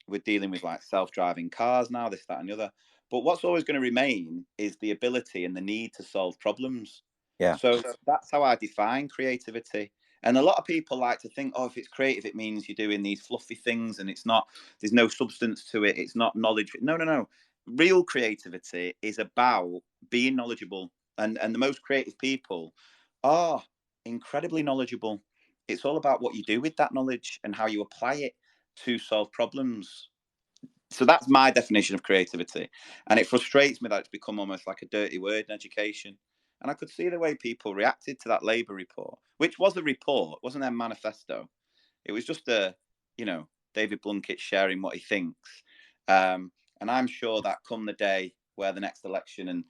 we're dealing with like self-driving cars now, this, that, and the other. But what's always going to remain is the ability and the need to solve problems. Yeah. So that's how I define creativity. And a lot of people like to think, oh, if it's creative, it means you're doing these fluffy things and it's not, there's no substance to it. It's not knowledge. No, no, no. Real creativity is about being knowledgeable. And the most creative people are incredibly knowledgeable. It's all about what you do with that knowledge and how you apply it to solve problems. So that's my definition of creativity. And it frustrates me that it's become almost like a dirty word in education. And I could see the way people reacted to that Labour report, which was a report, it wasn't their manifesto. It was just David Blunkett sharing what he thinks. And I'm sure that come the day where the next election, and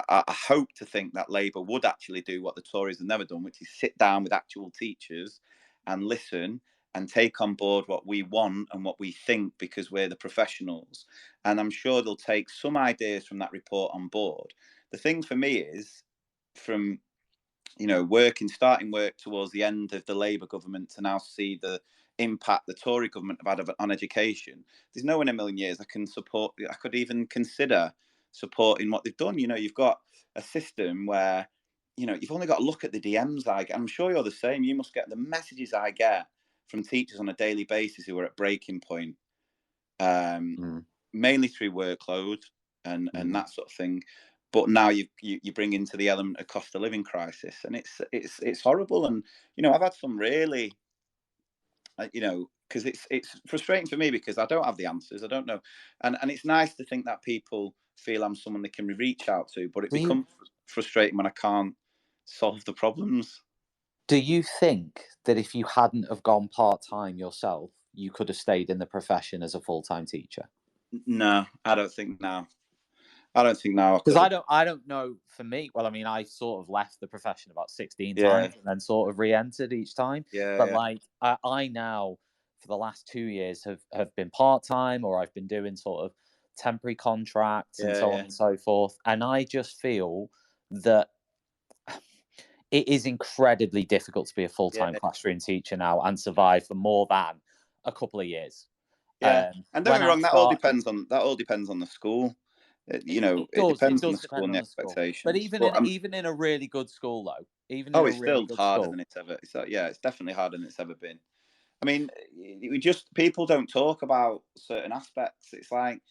I hope to think that Labour would actually do what the Tories have never done, which is sit down with actual teachers and listen and take on board what we want and what we think because we're the professionals. And I'm sure they'll take some ideas from that report on board. The thing for me is, from starting work towards the end of the Labour government to now see the impact the Tory government have had on education, there's no one in a million years I could even consider supporting what they've done. You've got a system where, you've only got to look at the DMs I get. I'm sure you're the same. You must get the messages I get from teachers on a daily basis who are at breaking point, mainly through workload and that sort of thing. But now you bring into the element of cost of living crisis, and it's horrible. And I've had some really, because it's frustrating for me because I don't have the answers. I don't know, and it's nice to think that people feel I'm someone they can reach out to, but it Do you? becomes frustrating when I can't solve the problems. Do you think that if you hadn't have gone part-time yourself, you could have stayed in the profession as a full-time teacher? No, I don't think now. I don't think now I Because could have. I don't know for me. Well, I mean, I sort of left the profession about 16 Yeah, times and then sort of re-entered each time. yeah, But yeah, like I now for the last 2 years have been part-time, or I've been doing sort of temporary contracts and yeah, so on yeah, and so forth. And I just feel that it is incredibly difficult to be a full-time yeah, classroom teacher now and survive for more than a couple of years. yeah. And don't When get me I wrong, that all started, depends on the school. it It does. It depends on the does school depend and the on the school. But expectations. even But in a really good school, though, even in oh, a it's really still good harder school, than it's ever. It's definitely harder than it's ever been. I mean, we just people don't talk about certain aspects. It's like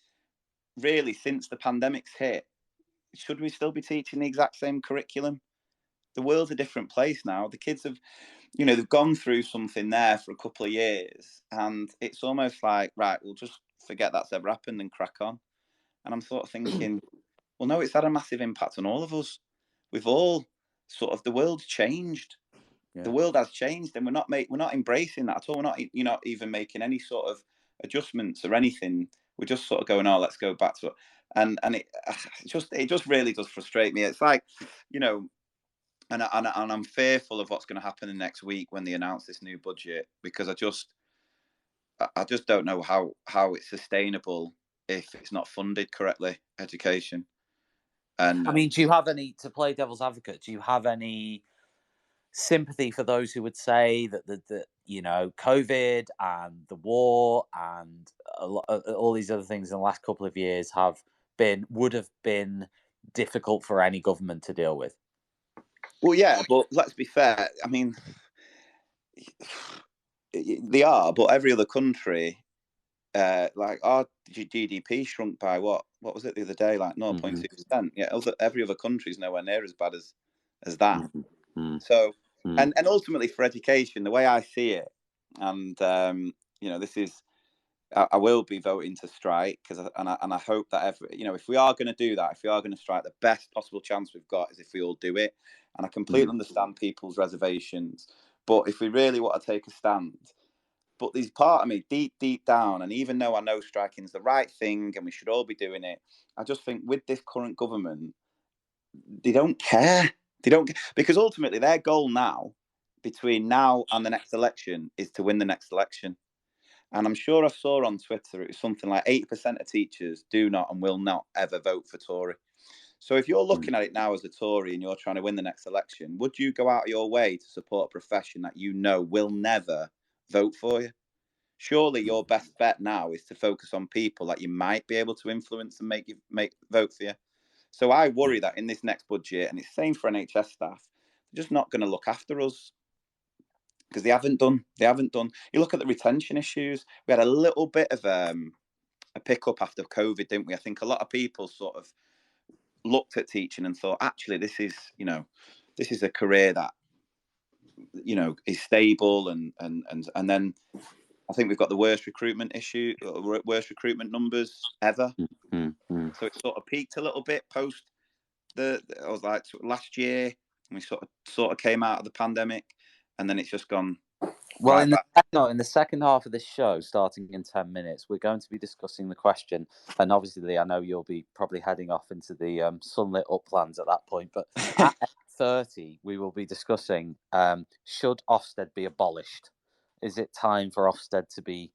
really since the pandemic's hit, should we still be teaching the exact same curriculum? The world's a different place now. The kids have, they've gone through something there for a couple of years, and it's almost like, right, we'll just forget that's ever happened and crack on. And I'm sort of thinking, well, no, it's had a massive impact on all of us. We've all the world's changed. The yeah. world has changed, and we're not embracing that at all. We're not, you're not even making any sort of adjustments or anything. We're just sort of going, oh, let's go back to it. And it just really does frustrate me. It's like, you know, and I'm fearful of what's going to happen in next week when they announce this new budget, because I just don't know how it's sustainable if it's not funded correctly, education. I And mean, do you have any, to play devil's advocate, do you have any sympathy for those who would say that COVID and the war and all these other things in the last couple of years would have been difficult for any government to deal with? well, yeah, but let's be fair. I mean, they are, but every other country, like our GDP shrunk by what was it the other day, like 0.2%. Yeah, every other country is nowhere near as bad as that. Mm-hmm. So, Mm-hmm. and ultimately for education, the way I see it, and this is, I will be voting to strike, and I hope that if we are going to do that, if we are going to strike, the best possible chance we've got is if we all do it. And I completely understand people's reservations, but if we really want to take a stand, but there's part of me deep down, and even though I know striking is the right thing and we should all be doing it, I just think with this current government, they don't care. They don't, because ultimately their goal now, between now and the next election, is to win the next election. And I'm sure I saw on Twitter it was something like 80% of teachers do not and will not ever vote for Tory. So if you're looking at it now as a Tory and you're trying to win the next election, would you go out of your way to support a profession that you know will never vote for you? Surely your best bet now is to focus on people that you might be able to influence and make vote for you. So I worry that in this next budget, and it's the same for NHS staff, they're just not going to look after us, because they haven't done. They haven't done. You look at the retention issues. We had a little bit of a pickup after COVID, didn't we? I think a lot of people sort of looked at teaching and thought, actually, this is a career that is stable, and then I think we've got the worst recruitment numbers ever. So it sort of peaked a little bit post I was like last year, and we sort of came out of the pandemic, and then it's just gone. Well, right back. in the second half of this show, starting in 10 minutes, we're going to be discussing the question. And obviously, Lee, I know you'll be probably heading off into the sunlit uplands at that point. But at 8:30, we will be discussing, should Ofsted be abolished? Is it time for Ofsted to be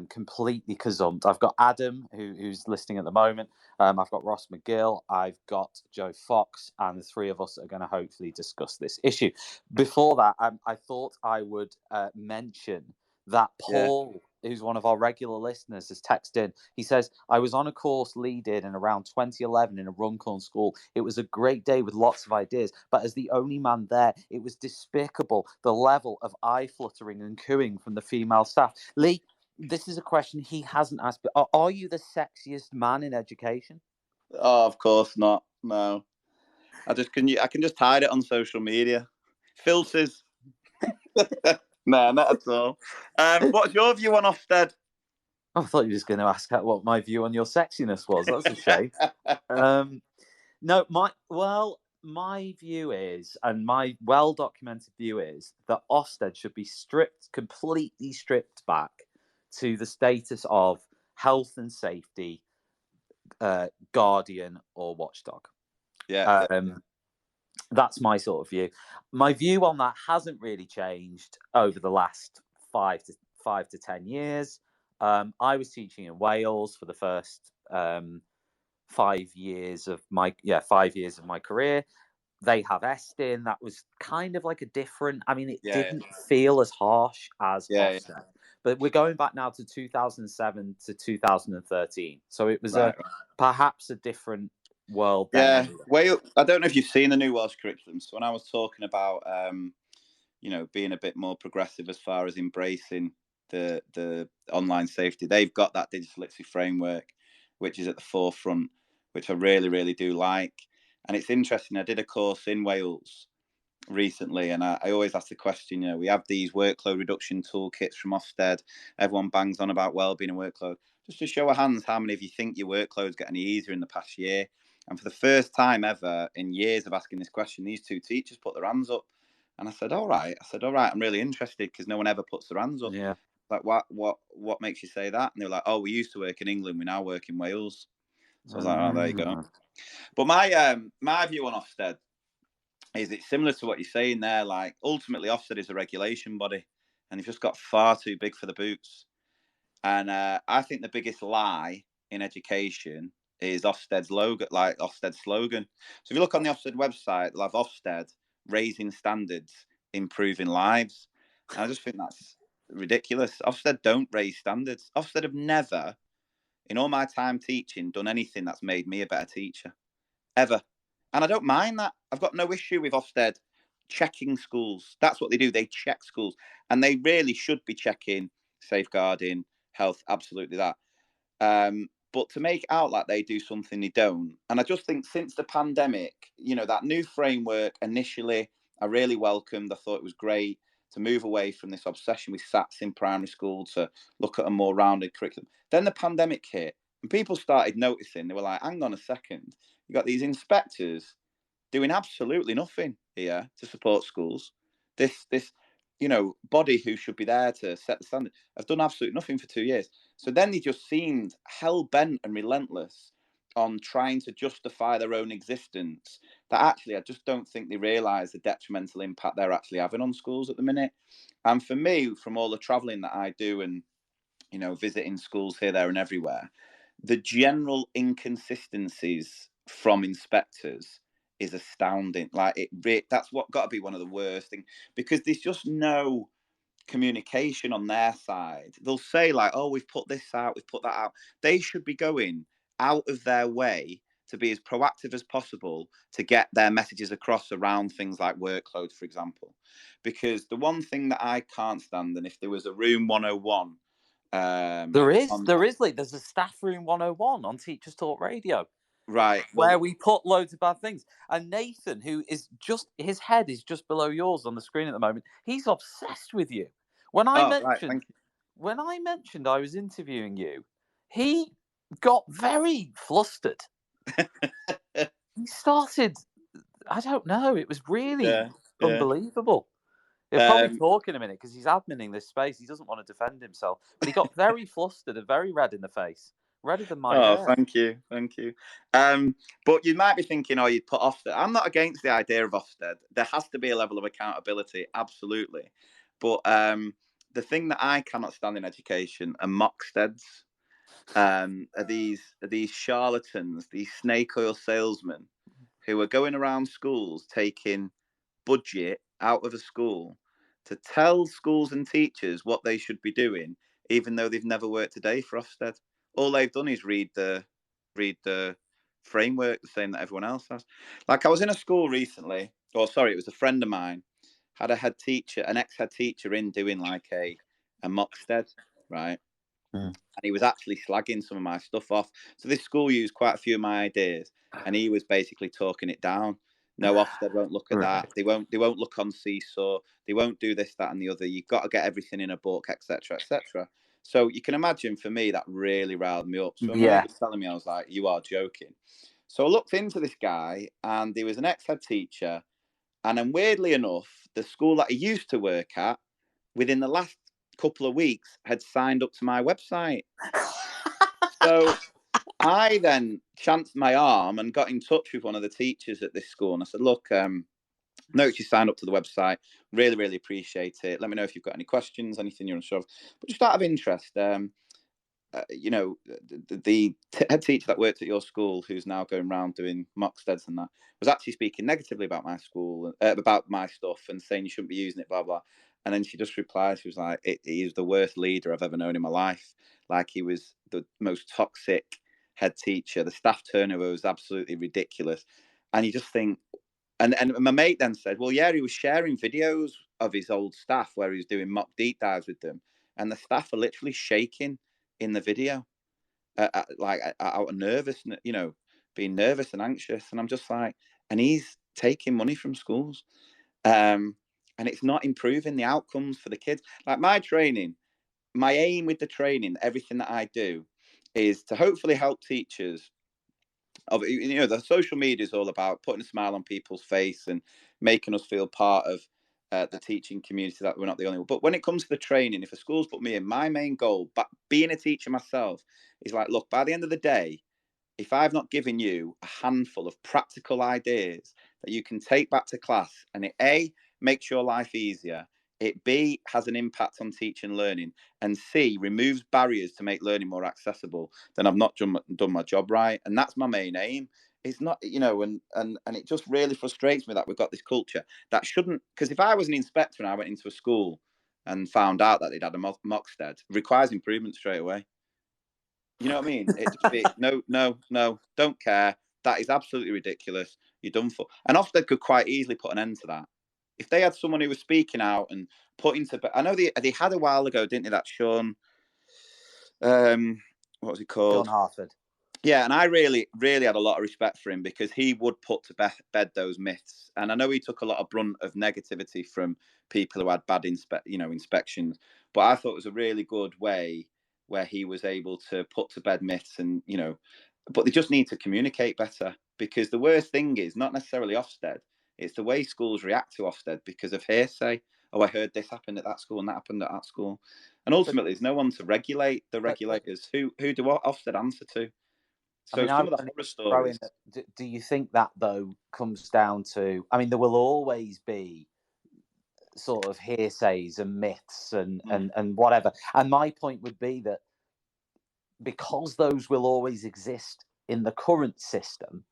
completely gazumped? I've got Adam, who's listening at the moment. I've got Ross McGill. I've got Joe Fox, and the three of us are going to hopefully discuss this issue. Before that, I thought I would mention that Paul, who's one of our regular listeners, has texted in. He says, I was on a course Lee did in around 2011 in a Runcorn school. It was a great day with lots of ideas, but as the only man there, it was despicable, the level of eye fluttering and cooing from the female staff. Lee, this is a question he hasn't asked, but are you the sexiest man in education? Oh, of course not. No, I can just hide it on social media. Filters. No, not at all. What's your view on Ofsted? I thought you were just going to ask what my view on your sexiness was. That's a shame. No, my view is, and my well-documented view is, that Ofsted should be completely stripped back to the status of health and safety guardian or watchdog. Yeah. That's my sort of view. My view on that hasn't really changed over the last 5 to 10 years. I was teaching in Wales for the first 5 years of my 5 years of my career. They have Estin. That was kind of like a different. I mean, it didn't feel as harsh as Ofsted. But we're going back now to 2007 to 2013. So it was perhaps a different world then. Yeah. Anyway. Well, I don't know if you've seen the new Welsh curriculum. So when I was talking about, being a bit more progressive as far as embracing the online safety, they've got that digital literacy framework, which is at the forefront, which I really, really do like. And it's interesting. I did a course in Wales recently, and I always ask the question, we have these workload reduction toolkits from Ofsted. Everyone bangs on about wellbeing and workload. Just to show of hands, how many of you think your workload's got any easier in the past year? And for the first time ever in years of asking this question, these two teachers put their hands up. And I said, all right, I'm really interested, because no one ever puts their hands up. Yeah. Like, what makes you say that? And they were like, oh, we used to work in England, we now work in Wales. So I was like, oh, there you go. But my view on Ofsted is it's similar to what you're saying there. Like, ultimately, Ofsted is a regulation body, and they've just got far too big for the boots. And I think the biggest lie in education is Ofsted's logo, like Ofsted's slogan. So if you look on the Ofsted website, they'll have Ofsted raising standards, improving lives. And I just think that's ridiculous. Ofsted don't raise standards. Ofsted have never, in all my time teaching, done anything that's made me a better teacher, ever. And I don't mind that. I've got no issue with Ofsted checking schools. That's what they do. They check schools. And they really should be checking safeguarding, health, absolutely that. But to make out like they do something they don't. And I just think since the pandemic, that new framework initially, I really welcomed. I thought it was great to move away from this obsession with SATs in primary school to look at a more rounded curriculum. Then the pandemic hit and people started noticing. They were like, hang on a second. You got these inspectors doing absolutely nothing here to support schools. This body who should be there to set the standard have done absolutely nothing for 2 years. So then they just seemed hell bent and relentless on trying to justify their own existence. That actually, I just don't think they realise the detrimental impact they're actually having on schools at the minute. And for me, from all the travelling that I do and visiting schools here, there, and everywhere, the general inconsistencies from inspectors is astounding. Like that's what got to be one of the worst things, because there's just no communication on their side. They'll say like, oh, we've put this out, we've put that out. They should be going out of their way to be as proactive as possible to get their messages across around things like workload, for example. Because the one thing that I can't stand, and if there was a room 101, there's a staff room 101 on Teachers Talk Radio, right, where we put loads of bad things. And Nathan, who is his head is just below yours on the screen at the moment, he's obsessed with you. When I mentioned I was interviewing you, he got very flustered. He started, I don't know, it was really unbelievable. He'll probably talk in a minute because he's adminning this space. He doesn't want to defend himself. But he got very flustered and very red in the face. Redder than my hair. Thank you. But you might be thinking, oh, you'd put Ofsted. I'm not against the idea of Ofsted. There has to be a level of accountability, absolutely. But the thing that I cannot stand in education are mocksteds. Are these charlatans, these snake oil salesmen who are going around schools taking budget out of a school to tell schools and teachers what they should be doing, even though they've never worked a day for Ofsted. All they've done is read the framework the same that everyone else has. Like, I was in a school recently, it was a friend of mine, had an ex-head teacher in doing like a mockstead, right? And he was actually slagging some of my stuff off. So this school used quite a few of my ideas, and he was basically talking it down. No, Ofsted won't look at that. They won't look on Seesaw. They won't do this, that, and the other. You've got to get everything in a book, etc., etc. So you can imagine, for me, that really riled me up. So when he was telling me, I was like, "You are joking." So I looked into this guy, and he was an ex-head teacher. And then, weirdly enough, the school that I used to work at, within the last couple of weeks, had signed up to my website. So I then chanced my arm and got in touch with one of the teachers at this school. And I said, look, notice you signed up to the website. Really, really appreciate it. Let me know if you've got any questions, anything you're unsure of. But just out of interest, you know, the head teacher that worked at your school, who's now going around doing mock steads and that, was actually speaking negatively about my school, about my stuff, and saying you shouldn't be using it, blah blah. And then she just replied, she was like, "He is the worst leader I've ever known in my life. Like, he was the most toxic head teacher. The staff turnover was absolutely ridiculous." And you just think, and my mate then said, "Well, yeah, he was sharing videos of his old staff where he was doing mock deep dives with them, and the staff are literally shaking in the video, like out of nervousness, you know, being nervous and anxious." And I'm just like, and he's taking money from schools, and it's not improving the outcomes for the kids. Like, my training, my aim with the training, everything that I do, is to hopefully help teachers. The social media is all about putting a smile on people's face and making us feel part of the teaching community, that we're not the only one. But when it comes to the training, if a school's put me in, my main goal, but being a teacher myself, is like, look, by the end of the day, if I've not given you a handful of practical ideas that you can take back to class, and it A, makes your life easier, it B, has an impact on teaching and learning, and C, removes barriers to make learning more accessible, then I've not done my job right. And that's my main aim. It's not, and it just really frustrates me that we've got this culture that shouldn't, because if I was an inspector and I went into a school and found out that they'd had a mock stead, requires improvement straight away. You know what I mean? It just be no, no, no, don't care. That is absolutely ridiculous. You're done for. And Ofsted could quite easily put an end to that if they had someone who was speaking out and put into. I know they had a while ago, didn't they? That Sean, what was he called? John Hartford. Yeah, and I really, really had a lot of respect for him, because he would put to bed those myths. And I know he took a lot of brunt of negativity from people who had bad inspections, but I thought it was a really good way where he was able to put to bed myths, and but they just need to communicate better, because the worst thing is not necessarily Ofsted, it's the way schools react to Ofsted because of hearsay. Oh, I heard this happened at that school and that happened at that school, and ultimately there's no one to regulate the regulators. Who do Ofsted answer to? I So mean, I some of the wanted horror to throw in stories. that, do you think that, though, comes down to, I mean, there will always be sort of hearsays and myths and whatever. And my point would be that because those will always exist in the current system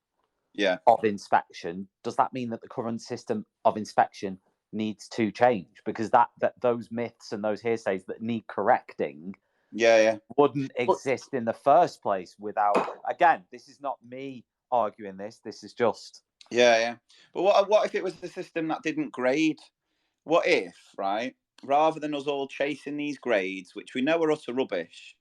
of inspection, does that mean that the current system of inspection needs to change? Because that those myths and those hearsays that need correcting wouldn't exist in the first place without, again, this is not me arguing this is just But what if it was the system that didn't grade? What if, right, rather than us all chasing these grades, which we know are utter rubbish,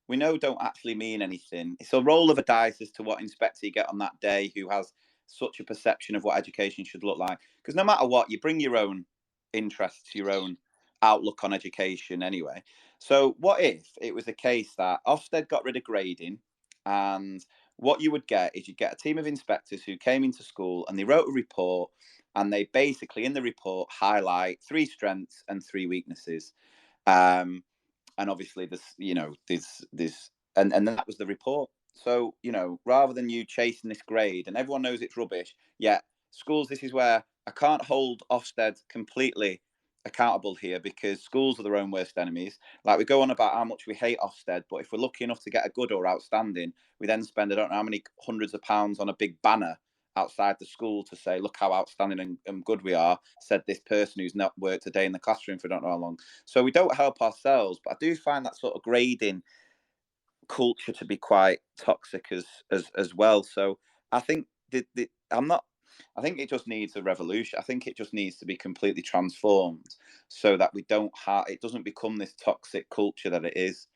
we know don't actually mean anything, it's a roll of a dice as to what inspector you get on that day, who has such a perception of what education should look like. Because no matter what, you bring your own interests, your own outlook on education anyway. So what if it was a case that Ofsted got rid of grading, and what you would get is you'd get a team of inspectors who came into school and they wrote a report, and they basically in the report highlight 3 strengths and 3 weaknesses. And obviously there's and that was the report. So rather than you chasing this grade, and everyone knows it's rubbish, yet schools, this is where I can't hold Ofsted completely accountable here, because schools are their own worst enemies. Like, we go on about how much we hate Ofsted, but if we're lucky enough to get a good or outstanding, we then spend I don't know how many hundreds of pounds on a big banner outside the school to say, look how outstanding and good we are, said this person who's not worked a day in the classroom for I don't know how long. So we don't help ourselves. But I do find that sort of grading culture to be quite toxic as well. So I think I think it just needs a revolution. I think it just needs to be completely transformed, so that it doesn't become this toxic culture that it is.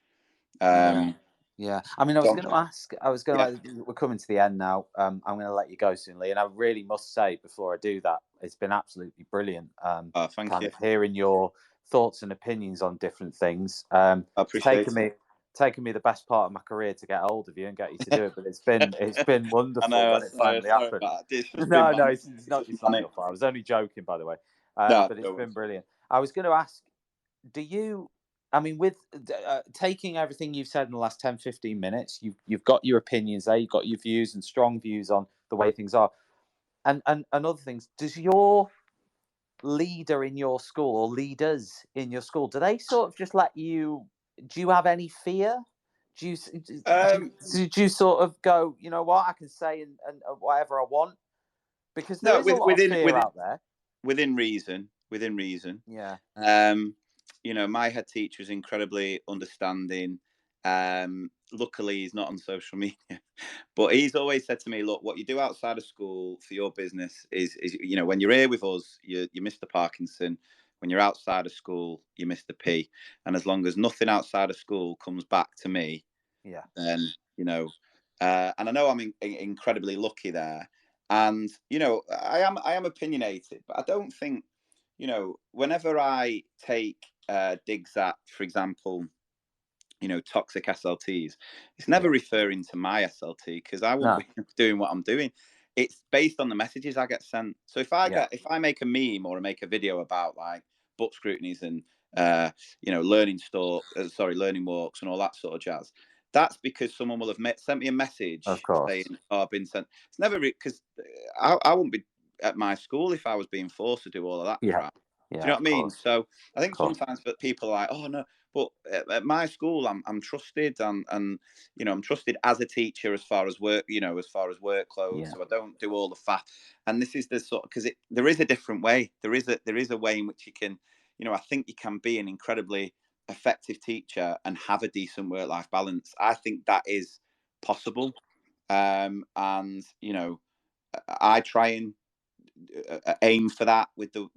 Yeah. I mean, I was going to ask. We're coming to the end now. I'm going to let you go soon, Lee. And I really must say, before I do that, it's been absolutely brilliant. Thank you. Of hearing your thoughts and opinions on different things. I appreciate it's taken me the best part of my career to get hold of you and get you to do it, but it's been wonderful I know, when it finally sorry happened. about that. It's just No, been it's not your fault. I was only joking, by the way. No, But it's been brilliant. I was going to ask, I mean, with taking everything you've said in the last 10, 15 minutes, you've got your opinions there, you've got your views and strong views on the way things are. And other things, does your leader in your school or leaders in your school, do they sort of just let you, do you have any fear? Do you sort of go, you know what, I can say and whatever I want? Because there no, is a lot of fear out there. Within reason. Yeah. You know, my head teacher is incredibly understanding. Luckily, he's not on social media, but he's always said to me, "Look, what you do outside of school for your business is you know, when you're here with us, you're Mr. Parkinson. When you're outside of school, you're Mr. P. And as long as nothing outside of school comes back to me, Yeah. then you know." And I know I'm incredibly lucky there. And you know, I am opinionated, but I don't think, you know, whenever I take digs at, for example, you know, toxic SLTs, it's never referring to my SLT because I won't be doing what I'm doing. It's based on the messages I get sent. So if I make a meme or make a video about like book scrutinies and you know, learning walks and all that sort of jazz, that's because someone will have sent me a message saying, "Oh, I've been sent." It's never because I wouldn't be at my school if I was being forced to do all of that crap. Do you know what I mean? So I think sometimes that people are like, "Oh no," but at my school, I'm trusted, and you know, I'm trusted as a teacher as far as work, you know, as far as workload. So I don't do all the fat. And this is the sort of, because there is a different way. There is a way in which you can, you know, I think you can be an incredibly effective teacher and have a decent work-life balance. I think that is possible. And you know, I try and aim for that with the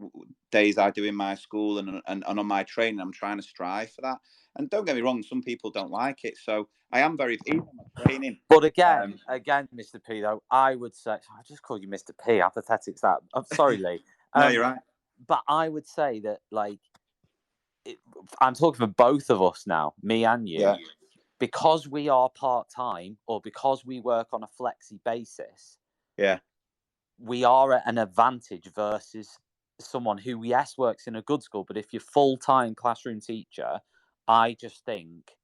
days I do in my school and on my training. I'm trying to strive for that. And don't get me wrong, some people don't like it. So I am very, even on my training. But again, Mr. P, though, I would say, I just called you Mr. P. How pathetic's that? I'm sorry, Lee. No, you're right. But I would say that, like, I'm talking for both of us now, me and you, because we are part-time or because we work on a flexi basis. Yeah. We are at an advantage versus someone who, yes, works in a good school, but if you're full-time classroom teacher, I just think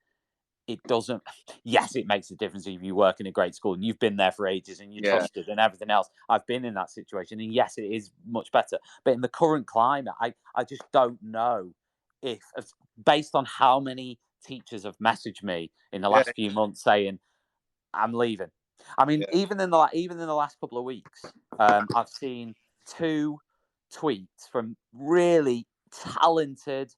it doesn't. Yes, it makes a difference if you work in a great school and you've been there for ages and you're trusted and everything else. I've been in that situation, and yes, it is much better. But in the current climate, I just don't know if, based on how many teachers have messaged me in the last few months saying I'm leaving. I mean, even in the last couple of weeks, I've seen 2 tweets from really talented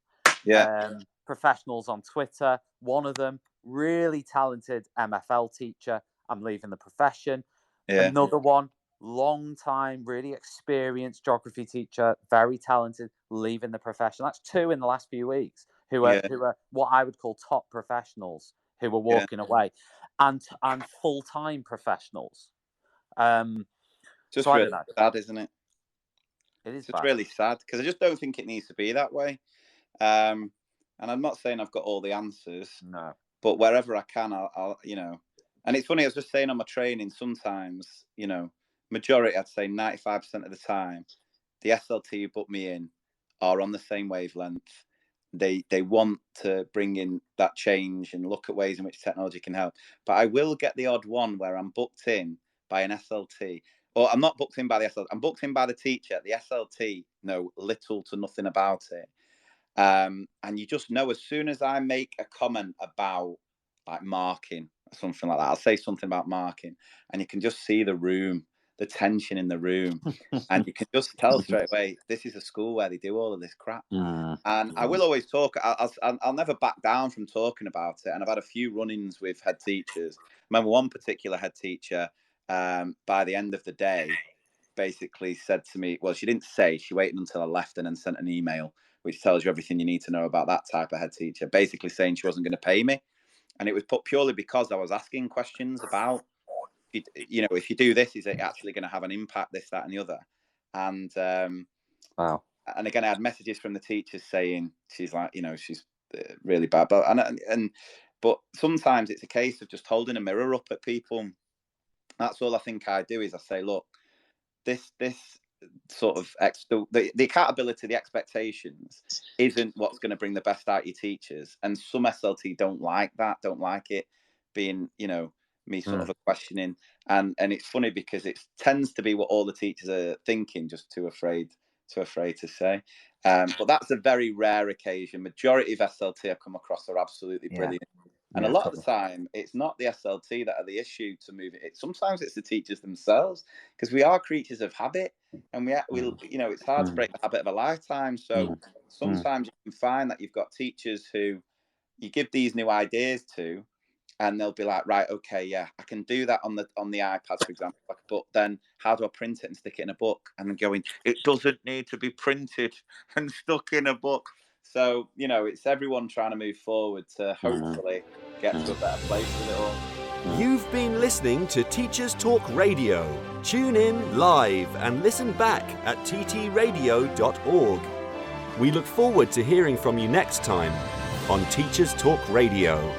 professionals on Twitter. One of them, really talented MFL teacher, I'm leaving the profession. Another one, long time, really experienced geography teacher, very talented, leaving the profession. That's 2 in the last few weeks who are what I would call top professionals who are walking away, and full-time professionals. Just so really sad, isn't it? It is just really sad because I just don't think it needs to be that way. And I'm not saying I've got all the answers. No. But wherever I can, I'll you know. And it's funny, I was just saying on my training, sometimes, you know, majority, I'd say 95% of the time, the SLT who put me in are on the same wavelength. They want to bring in that change and look at ways in which technology can help. But I will get the odd one where I'm booked in by an SLT, or I'm not booked in by the SLT, I'm booked in by the teacher. The SLT know little to nothing about it. And you just know, as soon as I make a comment about like marking or something like that, I'll say something about marking, and you can just see the room, the tension in the room, and you can just tell straight away, this is a school where they do all of this crap. And I will always talk. I'll never back down from talking about it. And I've had a few run-ins with head teachers. I remember one particular head teacher, by the end of the day, basically said to me, well, she didn't say, she waited until I left and then sent an email, which tells you everything you need to know about that type of head teacher, basically saying she wasn't going to pay me. And it was put purely because I was asking questions about, you know, if you do this, is it actually going to have an impact, this, that, and the other? And wow. And again, I had messages from the teachers saying she's like, you know, she's really bad. But and But sometimes it's a case of just holding a mirror up at people. That's all I think I do, is I say, look, this sort of the accountability, the expectations isn't what's going to bring the best out of your teachers. And some SLT don't like that, don't like it being, me sort of a questioning. And it's funny because it tends to be what all the teachers are thinking, just too afraid to say. But that's a very rare occasion. Majority of SLT I come across are absolutely brilliant. And a lot of the time, it's not the SLT that are the issue to move it. Sometimes it's the teachers themselves, because we are creatures of habit, and we it's hard to break the habit of a lifetime. So sometimes you can find that you've got teachers who you give these new ideas to, and they'll be like, right, okay, yeah, I can do that on the iPads, for example. But then how do I print it and stick it in a book? And then going, it doesn't need to be printed and stuck in a book. So, it's everyone trying to move forward to hopefully get to a better place with it all. You've been listening to Teachers Talk Radio. Tune in live and listen back at ttradio.org. We look forward to hearing from you next time on Teachers Talk Radio.